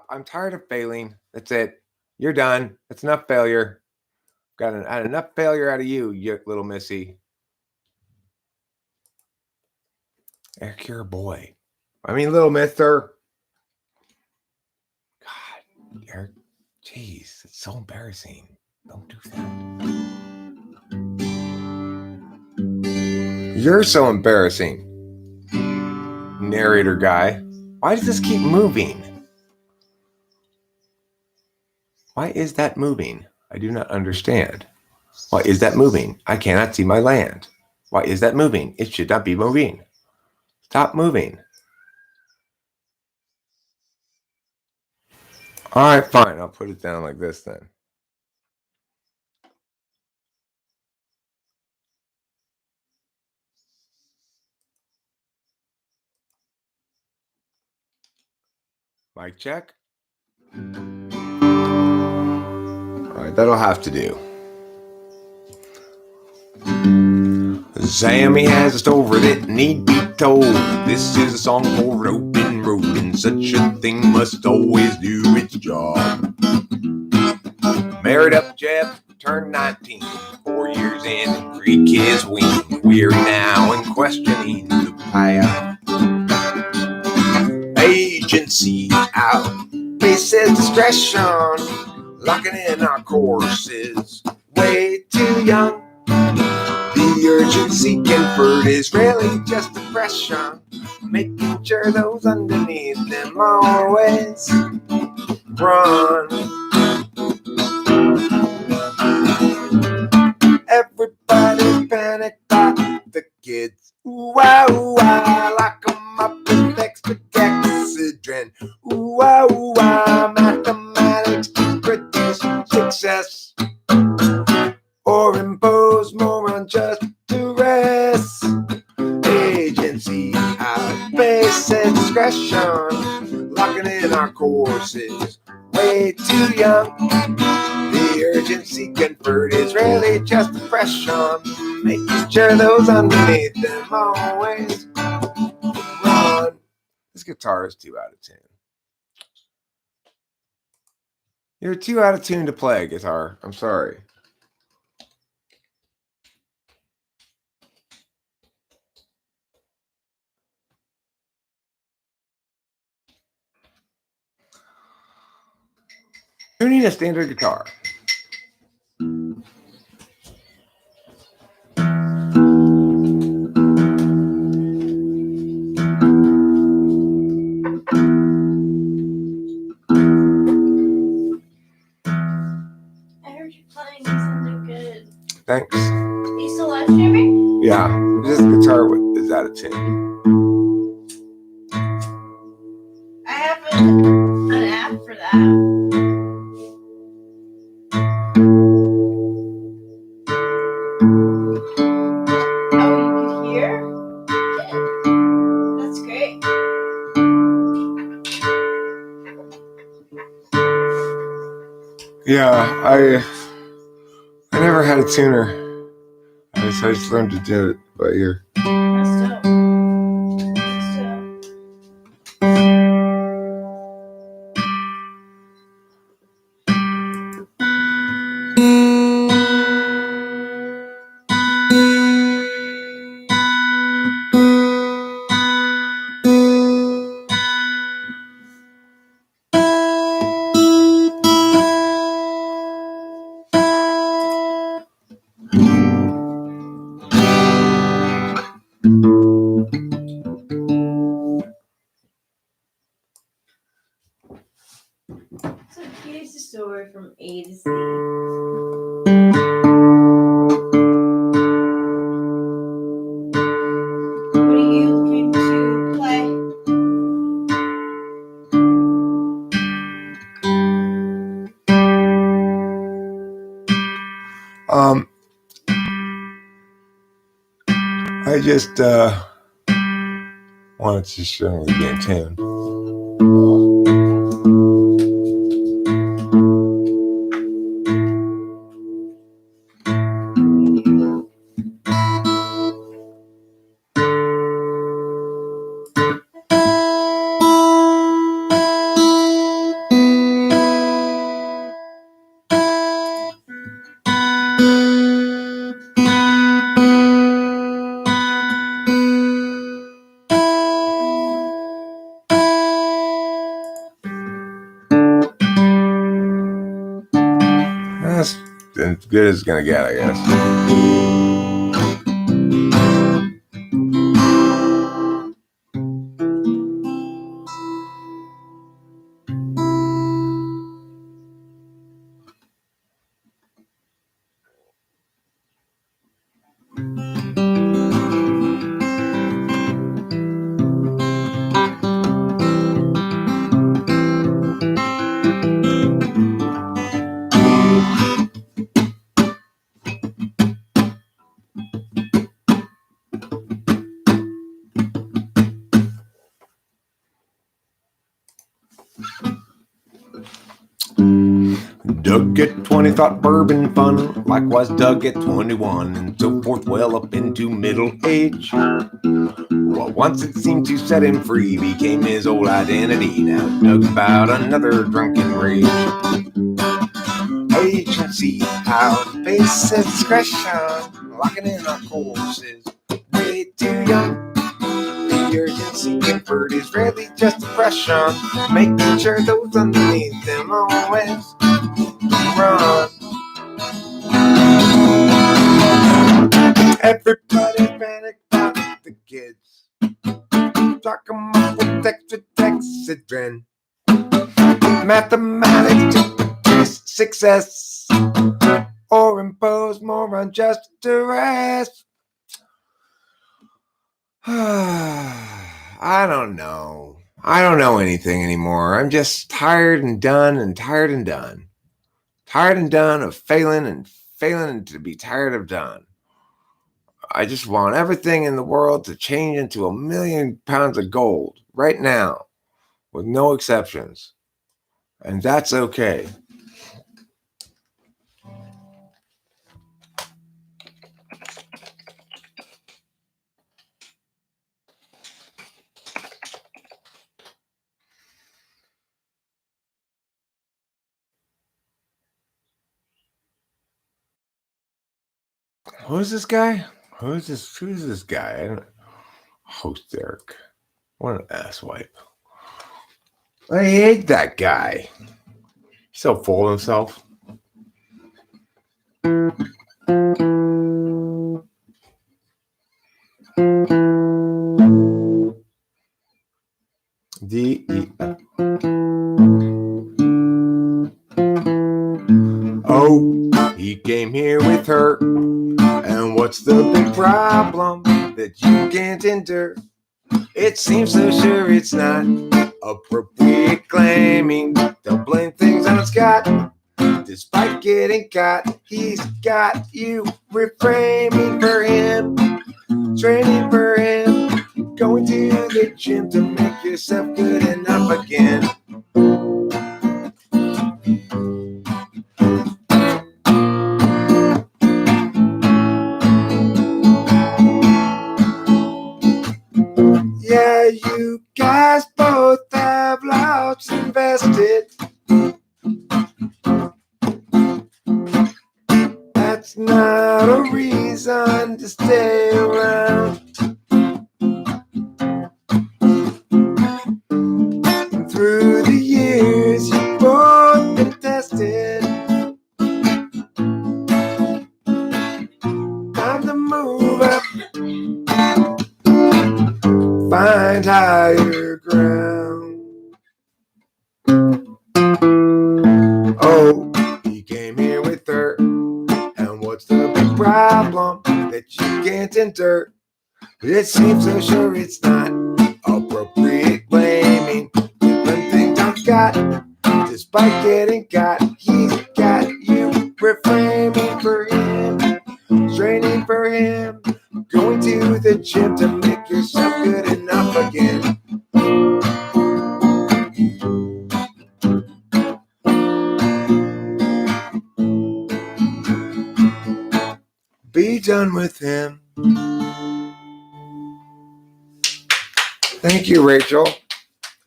I'm tired of failing. That's it. You're done. That's enough failure. Got enough failure out of you, you little missy. Eric, you're a boy. I mean, little mister. God, Eric, jeez, it's so embarrassing. Don't do that. You're so embarrassing, narrator guy. Why does this keep moving? Why is that moving? I do not understand. Why is that moving? I cannot see my land. Why is that moving? It should not be moving. Stop moving. All right, fine. I'll put it down like this then. Mic check. All right, that'll have to do. Sammy has a story that need be told. This is a song for an open road, and such a thing must always do its job. Married up Jeff, turned 19, 4 years in, 3 kids weaned. Weary now and questioning the path. Agency out, faces discretion, locking in our courses. Way too young. The urgency conferred is really just depression, making sure those underneath them always run. Everybody panic about the kids. Ooh, ah, lock 'em up with extra dexedrine. Ooh, ah, mathematics to produce success, or impose more unjust duress. Agency outpaces discretion, locking in our courses. Way too young. The urgency conferred is really just depression, making sure those underneath them always run. This guitar is 2 out of 10. You're 2 out of 10 to play, guitar. I'm sorry. Who needs a standard guitar? I heard you playing. You sounded good. Thanks. You still live streaming? Yeah, this guitar is out of 10. I have an app for that. Oh, you can hear? That's great. Yeah, I never had a tuner. I just learned to do it by ear. That's dope. So here's the story from A to Z. What are you looking to play? I just wanted to show you again, Tim. That's as good as it's gonna get, I guess. Doug at 20 thought bourbon fun, likewise Doug at 21, and so forth well up into middle age. Well, once it seemed to set him free, became his old identity. Now Doug's about another drunken rage. Agency, how to pay discretion, locking in our courses, way too young. The urgency comfort is rarely just depression, making sure those underneath them always run. Everybody's panicked about the kids. Talk 'em up with extra Texidren. Mathematics to produce success, or impose more unjust duress. I don't know. I don't know anything anymore. I'm just tired and done and tired and done. Tired and done of failing and failing to be tired of done. I just want everything in the world to change into £1 million of gold right now, with no exceptions. And that's okay. Who's this guy? Who's this guy? I don't, host Eric. What an asswipe. I hate that guy. He's so full of himself. D-E-F. Oh, he came here with her. And what's the big problem that you can't endure? It seems so sure it's not appropriate claiming they'll blame things on Scott. Despite getting caught, he's got you reframing for him, training for him, going to the gym to make yourself good enough again. Yeah, you guys both have lots invested. That's not a reason to stay around. And through the years, you both been tested. Time to move up, find higher ground. center. It seems so sure it's not appropriate blaming when things I've got, despite getting got. He's got you reframing for him, straining for him, going to the gym to make yourself good enough again. Be done with him. Thank you, Rachel.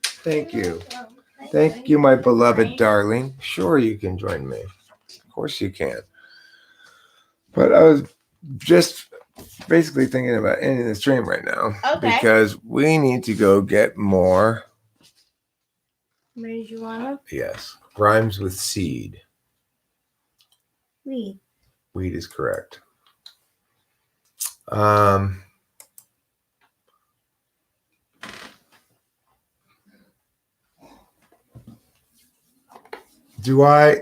Thank you. Thank you, my beloved darling. Sure, you can join me. Of course you can. But I was just basically thinking about ending the stream right now. Okay. Because we need to go get more. Marijuana? Yes. Rhymes with seed. Weed. Weed is correct. Do I?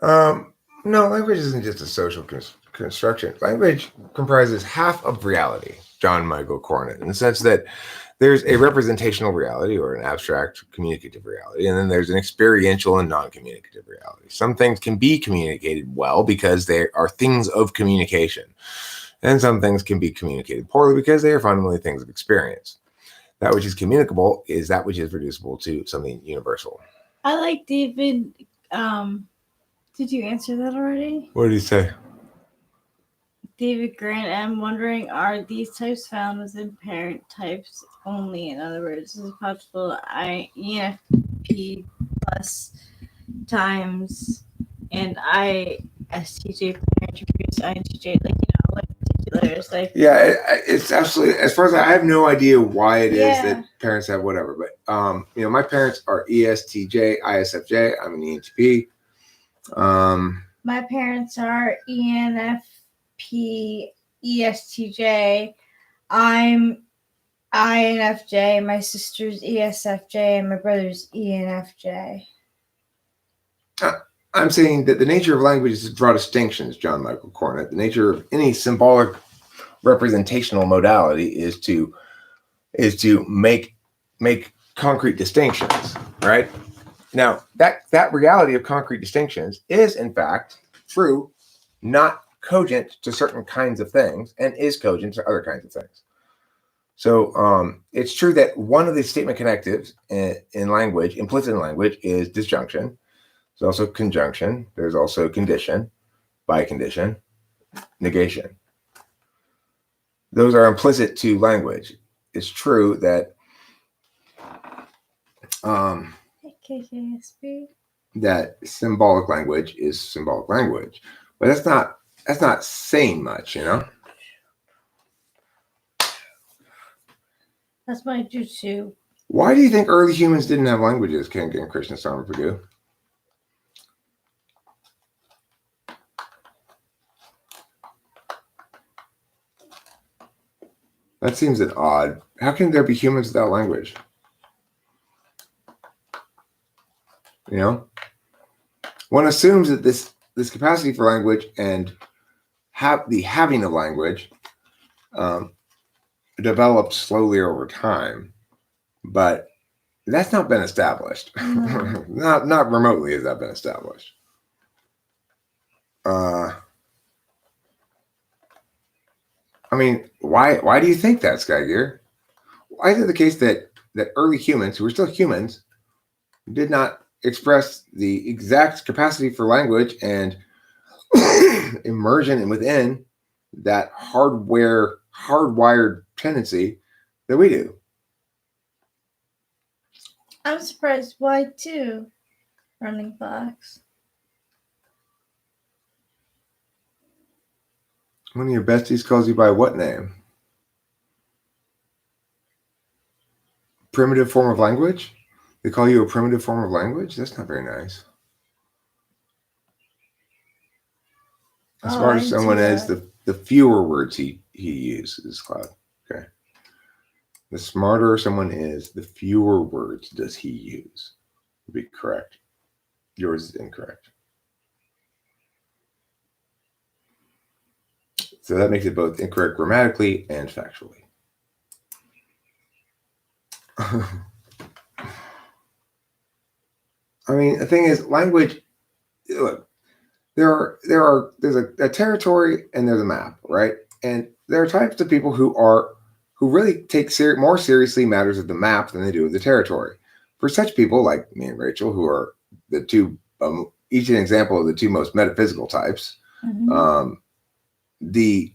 No, language isn't just a social construction. Language comprises half of reality, John Michael Cornett, in the sense that there's a representational reality or an abstract communicative reality, and then there's an experiential and non-communicative reality. Some things can be communicated well because they are things of communication, and some things can be communicated poorly because they are fundamentally things of experience. That which is communicable is that which is reducible to something universal. I like David. Did you answer that already? What did he say? David Grant, I'm wondering, are these types found within parent types only? In other words, is it possible ENFP plus times and ISTJ parent to produce INTJ, like particulars? Like, yeah, it's absolutely, as far as I have no idea why it is Yeah. that parents have whatever, but my parents are ESTJ, ISFJ. I'm an ENTP. my parents are ENFP, ESTJ. I'm INFJ. My sister's ESFJ, and my brother's ENFJ. I'm saying that the nature of language is to draw distinctions, John Michael Cornett. The nature of any symbolic representational modality is to make concrete distinctions, right? Now, that reality of concrete distinctions is, in fact, true, not cogent to certain kinds of things, and is cogent to other kinds of things. So it's true that one of the statement connectives in language, implicit in language, is disjunction. There's also conjunction. There's also condition, bicondition, negation. Those are implicit to language. It's true that KKSB. that symbolic language is symbolic language, but that's not saying much, That's my jutsu. Why do you think early humans didn't have languages, Ken and Krishna Purdue? That seems an odd. How can there be humans without language? One assumes that this capacity for language and the having of language developed slowly over time, but that's not been established. No. not remotely has that been established. Why do you think that, Sky Gear? Why is it the case that early humans, who were still humans, did not express the exact capacity for language and immersion and within that hardwired tendency that we do? I'm surprised. Why too? Running Fox. One of your besties calls you by what name? Primitive form of language? They call you a primitive form of language? That's not very nice. As far as someone as the fewer words he uses, Cloud. Okay. The smarter someone is, the fewer words does he use. Would be correct. Yours is incorrect. So that makes it both incorrect grammatically and factually. I mean, the thing is, language. Look, there's a territory and there's a map, right? And there are types of people who really take more seriously matters of the map than they do of the territory. For such people like me and Rachel, who are the two, each an example of the two most metaphysical types, the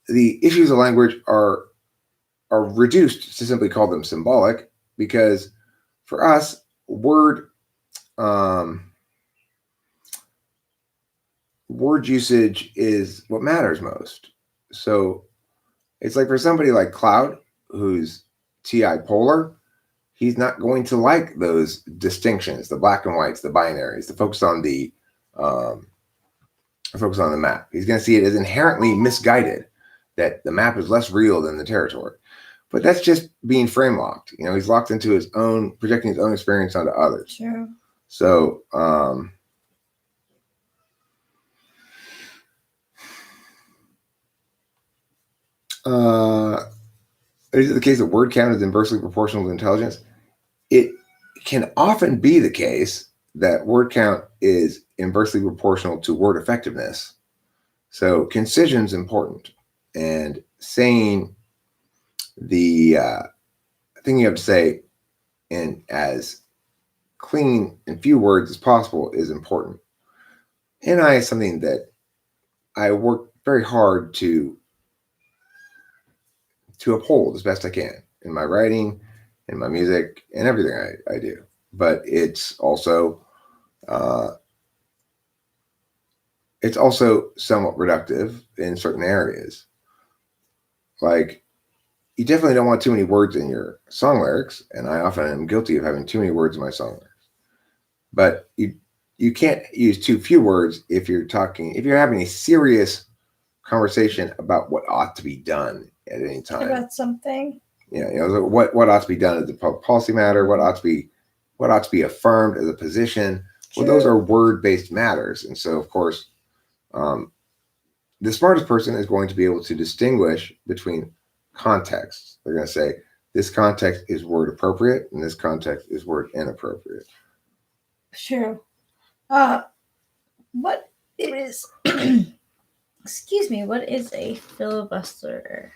issues of language are reduced to simply call them symbolic, because for us, word usage is what matters most. So it's like for somebody like Cloud, who's TI polar, he's not going to like those distinctions, the black and whites, the binaries, the focus on the map. He's going to see it as inherently misguided, that the map is less real than the territory. But that's just being frame locked. You know, he's locked into his own, projecting his own experience onto others. Sure. So, is it the case that word count is inversely proportional to intelligence? It can often be the case that word count is inversely proportional to word effectiveness. So concision is important, and saying the thing you have to say in as clean and few words as possible is important. And I is something that I work very hard to uphold as best I can in my writing, in my music, and everything I do. But it's also somewhat reductive in certain areas. Like, you definitely don't want too many words in your song lyrics, and I often am guilty of having too many words in my song lyrics. But you can't use too few words if you're having a serious conversation about what ought to be done at any time. About something. Yeah, you know, what ought to be done as a public policy matter, what ought to be affirmed as a position. Well, those are word-based matters. And so, of course, the smartest person is going to be able to distinguish between contexts. They're going to say, this context is word appropriate, and this context is word inappropriate. Sure. What is, excuse me, what is a filibuster?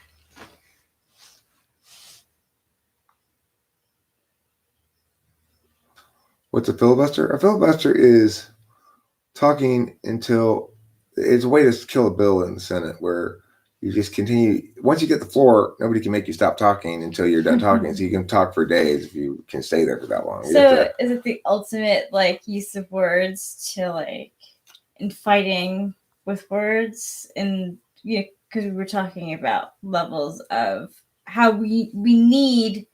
What's a filibuster? A filibuster is talking until it's a way to kill a bill in the Senate, where you just continue. Once you get the floor, nobody can make you stop talking until you're done talking. So you can talk for days if you can stay there for that long. So is it the ultimate use of words to in fighting with words, and because we were talking about levels of how we need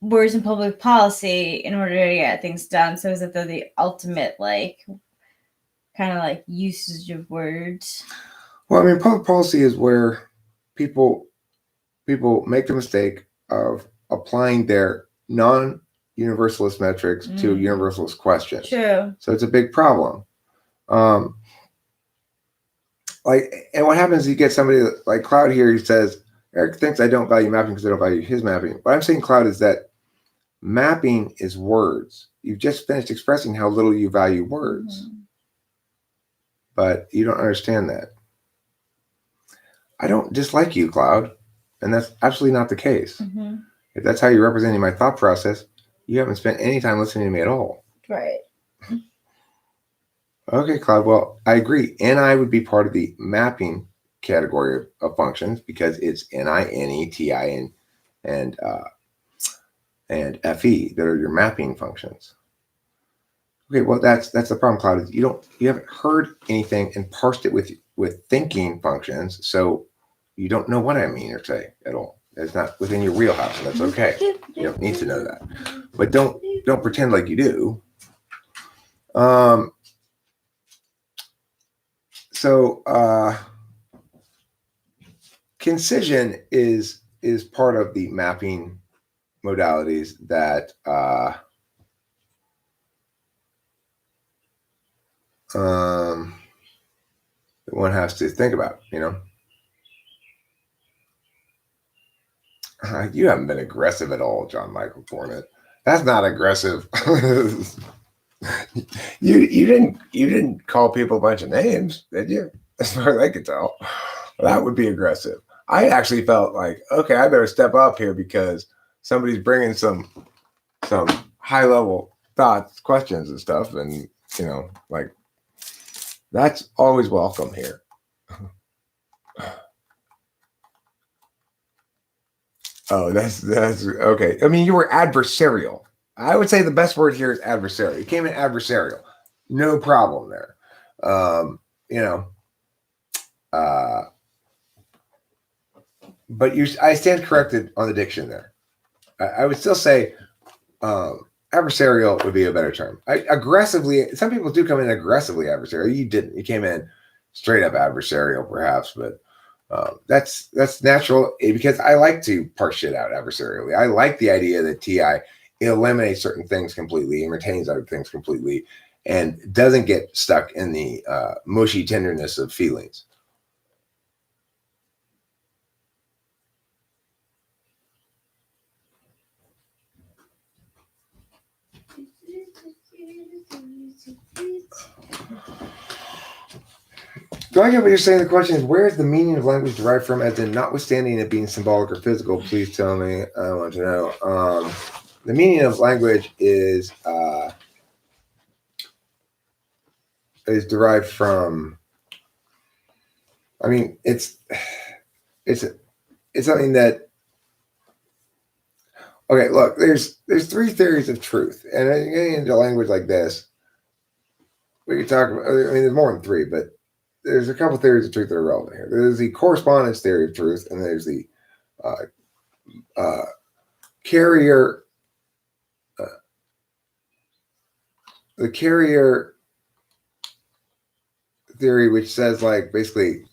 words in public policy in order to get things done. So is it the ultimate kind of usage of words? Well, I mean, public policy is where people make the mistake of applying their non-universalist metrics to universalist questions. True. So it's a big problem. And what happens is you get somebody like Cloud here who says, Eric thinks I don't value mapping because I don't value his mapping. What I'm saying, Cloud, is that mapping is words. You've just finished expressing how little you value words. But you don't understand that. I don't dislike you, Cloud, and that's absolutely not the case. If that's how you're representing my thought process, you haven't spent any time listening to me at all. Right. Okay, Cloud. Well, I agree. NI would be part of the mapping category of functions because it's NI, NE, TI, and FE that are your mapping functions. Okay, well that's the problem, Cloud. Is you haven't heard anything and parsed it with thinking functions, so you don't know what I mean or say at all. It's not within your wheelhouse, and that's okay. You don't need to know that, but don't pretend like you do. So concision is part of the mapping modalities that that one has to think about, you know. You haven't been aggressive at all, John Michael Cornett. That's not aggressive. you didn't call people a bunch of names, did you? As far as I could tell, that would be aggressive. I actually felt like, okay, I better step up here because somebody's bringing some high level thoughts, questions, and stuff, and you know, like that's always welcome here. Oh, that's okay. I mean, you were adversarial. I would say the best word here is adversarial. You came in adversarial. No problem there. You know, but I stand corrected on the diction there. I would still say adversarial would be a better term. Aggressively, some people do come in aggressively adversarial. You didn't. You came in straight up adversarial, perhaps, but that's natural because I like to parse shit out adversarially. I like the idea that TI eliminates certain things completely and retains other things completely and doesn't get stuck in the mushy tenderness of feelings. Do I get what you're saying? The question is, where is the meaning of language derived from? As in, notwithstanding it being symbolic or physical, please tell me. I want to know. The meaning of language is derived from. I mean, it's something that. Okay, look. There's three theories of truth, and getting into language like this, we could talk about. I mean, there's more than three, but there's a couple theories of truth that are relevant here. There's the correspondence theory of truth, and there's the carrier theory, which says like basically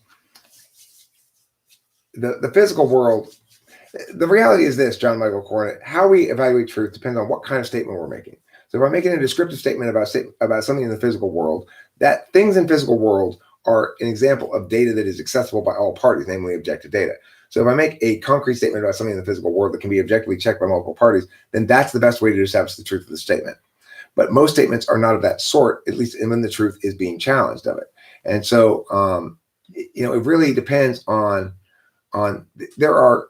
the physical world. The reality is this, John Michael Cornett, how we evaluate truth depends on what kind of statement we're making. So if I'm making a descriptive statement about something in the physical world, that things in physical world are an example of data that is accessible by all parties, namely objective data. So if I make a concrete statement about something in the physical world that can be objectively checked by multiple parties, then that's the best way to establish the truth of the statement. But most statements are not of that sort, at least when the truth is being challenged of it. And so, you know, it really depends on there are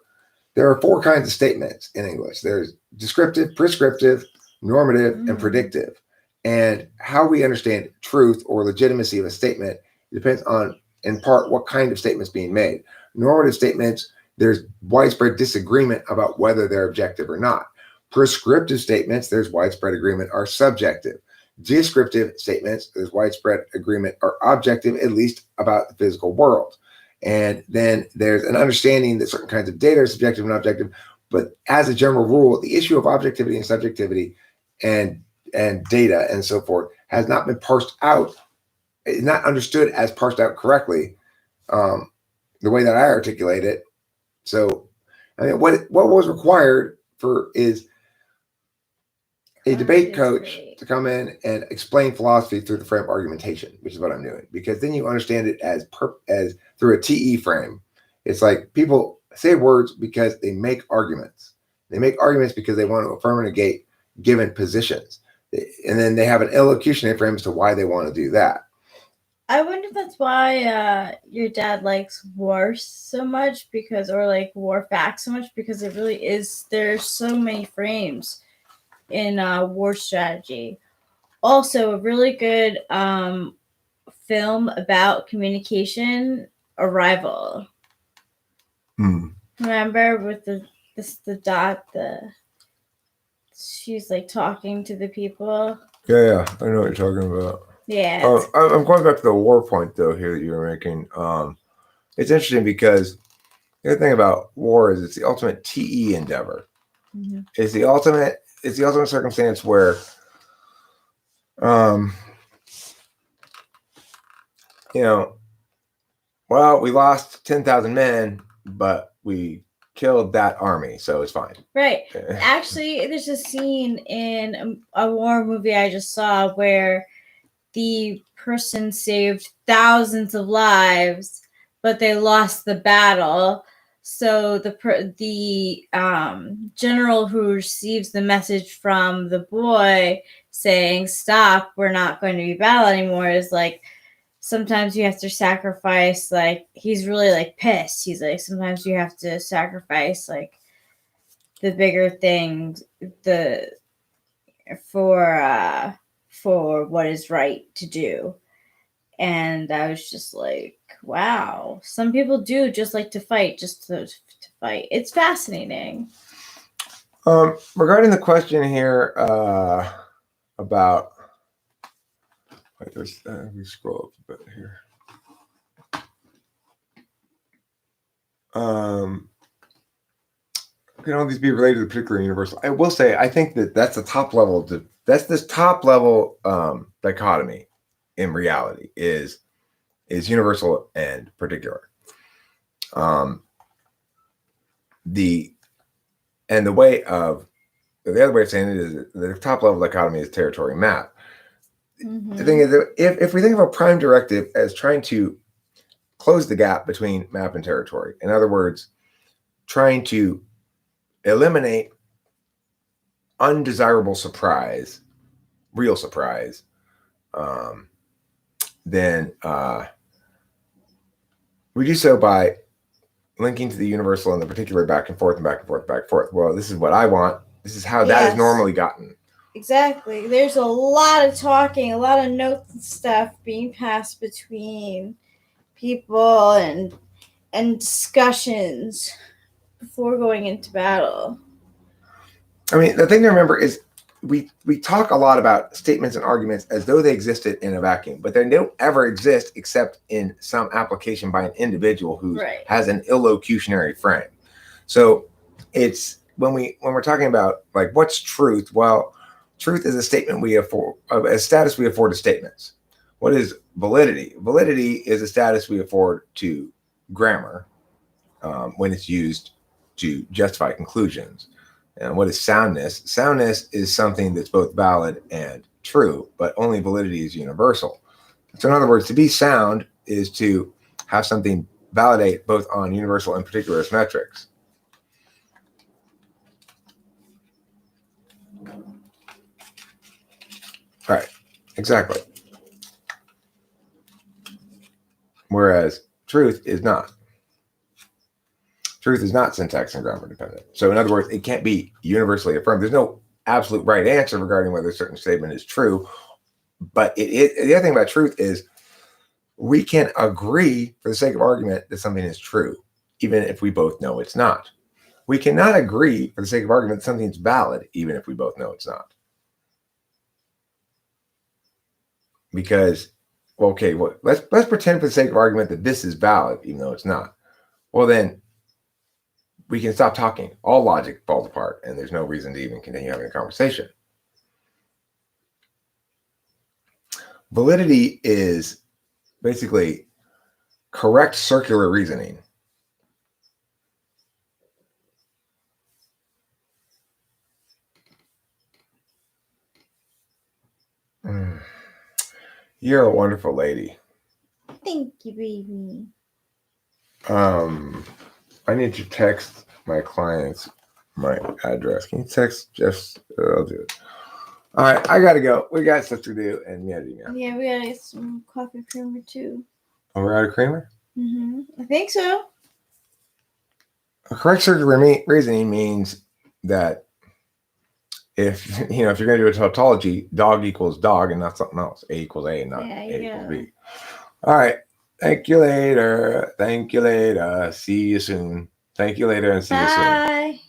four kinds of statements in English. There's descriptive, prescriptive, normative, and predictive. And how we understand truth or legitimacy of a statement depends on, in part, what kind of statement is being made. Normative statements, there's widespread disagreement about whether they're objective or not. Prescriptive statements, there's widespread agreement, are subjective. Descriptive statements, there's widespread agreement, are objective, at least about the physical world. And then there's an understanding that certain kinds of data are subjective and objective. But as a general rule, the issue of objectivity and subjectivity and data and so forth has not been parsed out. It's not understood as parsed out correctly, the way that I articulate it. So, I mean, what was required is a debate coach to come in and explain philosophy through the frame of argumentation, which is what I'm doing, because then you understand it as through a TE frame. It's like people say words because they make arguments. They make arguments because they want to affirm and negate given positions, and then they have an elocutionary frame as to why they want to do that. I wonder if that's why your dad likes war so much, or like war facts so much, because it really is. There's so many frames in war strategy. Also, a really good film about communication, Arrival. Remember with the dot, she's like talking to the people. Yeah, I know what you're talking about. Yeah. I'm going back to the war point though here that you were making. It's interesting because the other thing about war is it's the ultimate TE endeavor. Mm-hmm. It's the ultimate circumstance where you know, well, we lost 10,000 men, but we killed that army, so it's fine. Right. Actually, there's a scene in a war movie I just saw where the person saved thousands of lives, but they lost the battle. So the general who receives the message from the boy saying, "Stop, we're not going to be battle anymore," is like, sometimes you have to sacrifice, like, he's really like pissed. He's like, sometimes you have to sacrifice like the bigger things, for what is right to do. And I was just like, wow, some people do just like to fight, just to fight. It's fascinating. Regarding the question here about, wait, let me scroll up a bit here. Can all these be related to the particular universal? I will say, I think that's the top level. That's this top level dichotomy in reality is universal and particular. The other way of saying it is the top level dichotomy is territory map. Mm-hmm. The thing is, if we think of a prime directive as trying to close the gap between map and territory, in other words, trying to eliminate undesirable surprise, real surprise, then we do so by linking to the universal and the particular back and forth and back and forth, back and forth. Well, this is what I want. This is how that is normally gotten. Exactly. There's a lot of talking, a lot of notes and stuff being passed between people and discussions before going into battle. I mean, the thing to remember is we talk a lot about statements and arguments as though they existed in a vacuum, but they don't ever exist except in some application by an individual who has an illocutionary frame. So it's when we're talking about like what's truth? Well, truth is a statement we afford, a status we afford to statements. What is validity? Validity is a status we afford to grammar when it's used to justify conclusions. And what is soundness? Soundness is something that's both valid and true, but only validity is universal. So in other words, to be sound is to have something validate both on universal and particularist metrics. Right, exactly. Whereas truth is not. Truth is not syntax and grammar dependent. So in other words, it can't be universally affirmed. There's no absolute right answer regarding whether a certain statement is true. But the other thing about truth is we can agree for the sake of argument that something is true, even if we both know it's not. We cannot agree for the sake of argument that something's valid, even if we both know it's not. Because, well, okay, well, let's pretend for the sake of argument that this is valid, even though it's not. Well, then we can stop talking. All logic falls apart, and there's no reason to even continue having a conversation. Validity is basically correct circular reasoning. You're a wonderful lady. Thank you, baby. I need to text my clients my address. Can you text Jeff? I'll do it. All right, I gotta go. We got stuff to do, and yeah. Yeah, we gotta get some coffee creamer too. Oh, we're out of creamer? I think so. A correct circular reasoning means that if you're going to do a tautology, dog equals dog and not something else. A equals A and not A equals B. All right. Thank you later. See you soon. Thank you later and see you soon. Bye.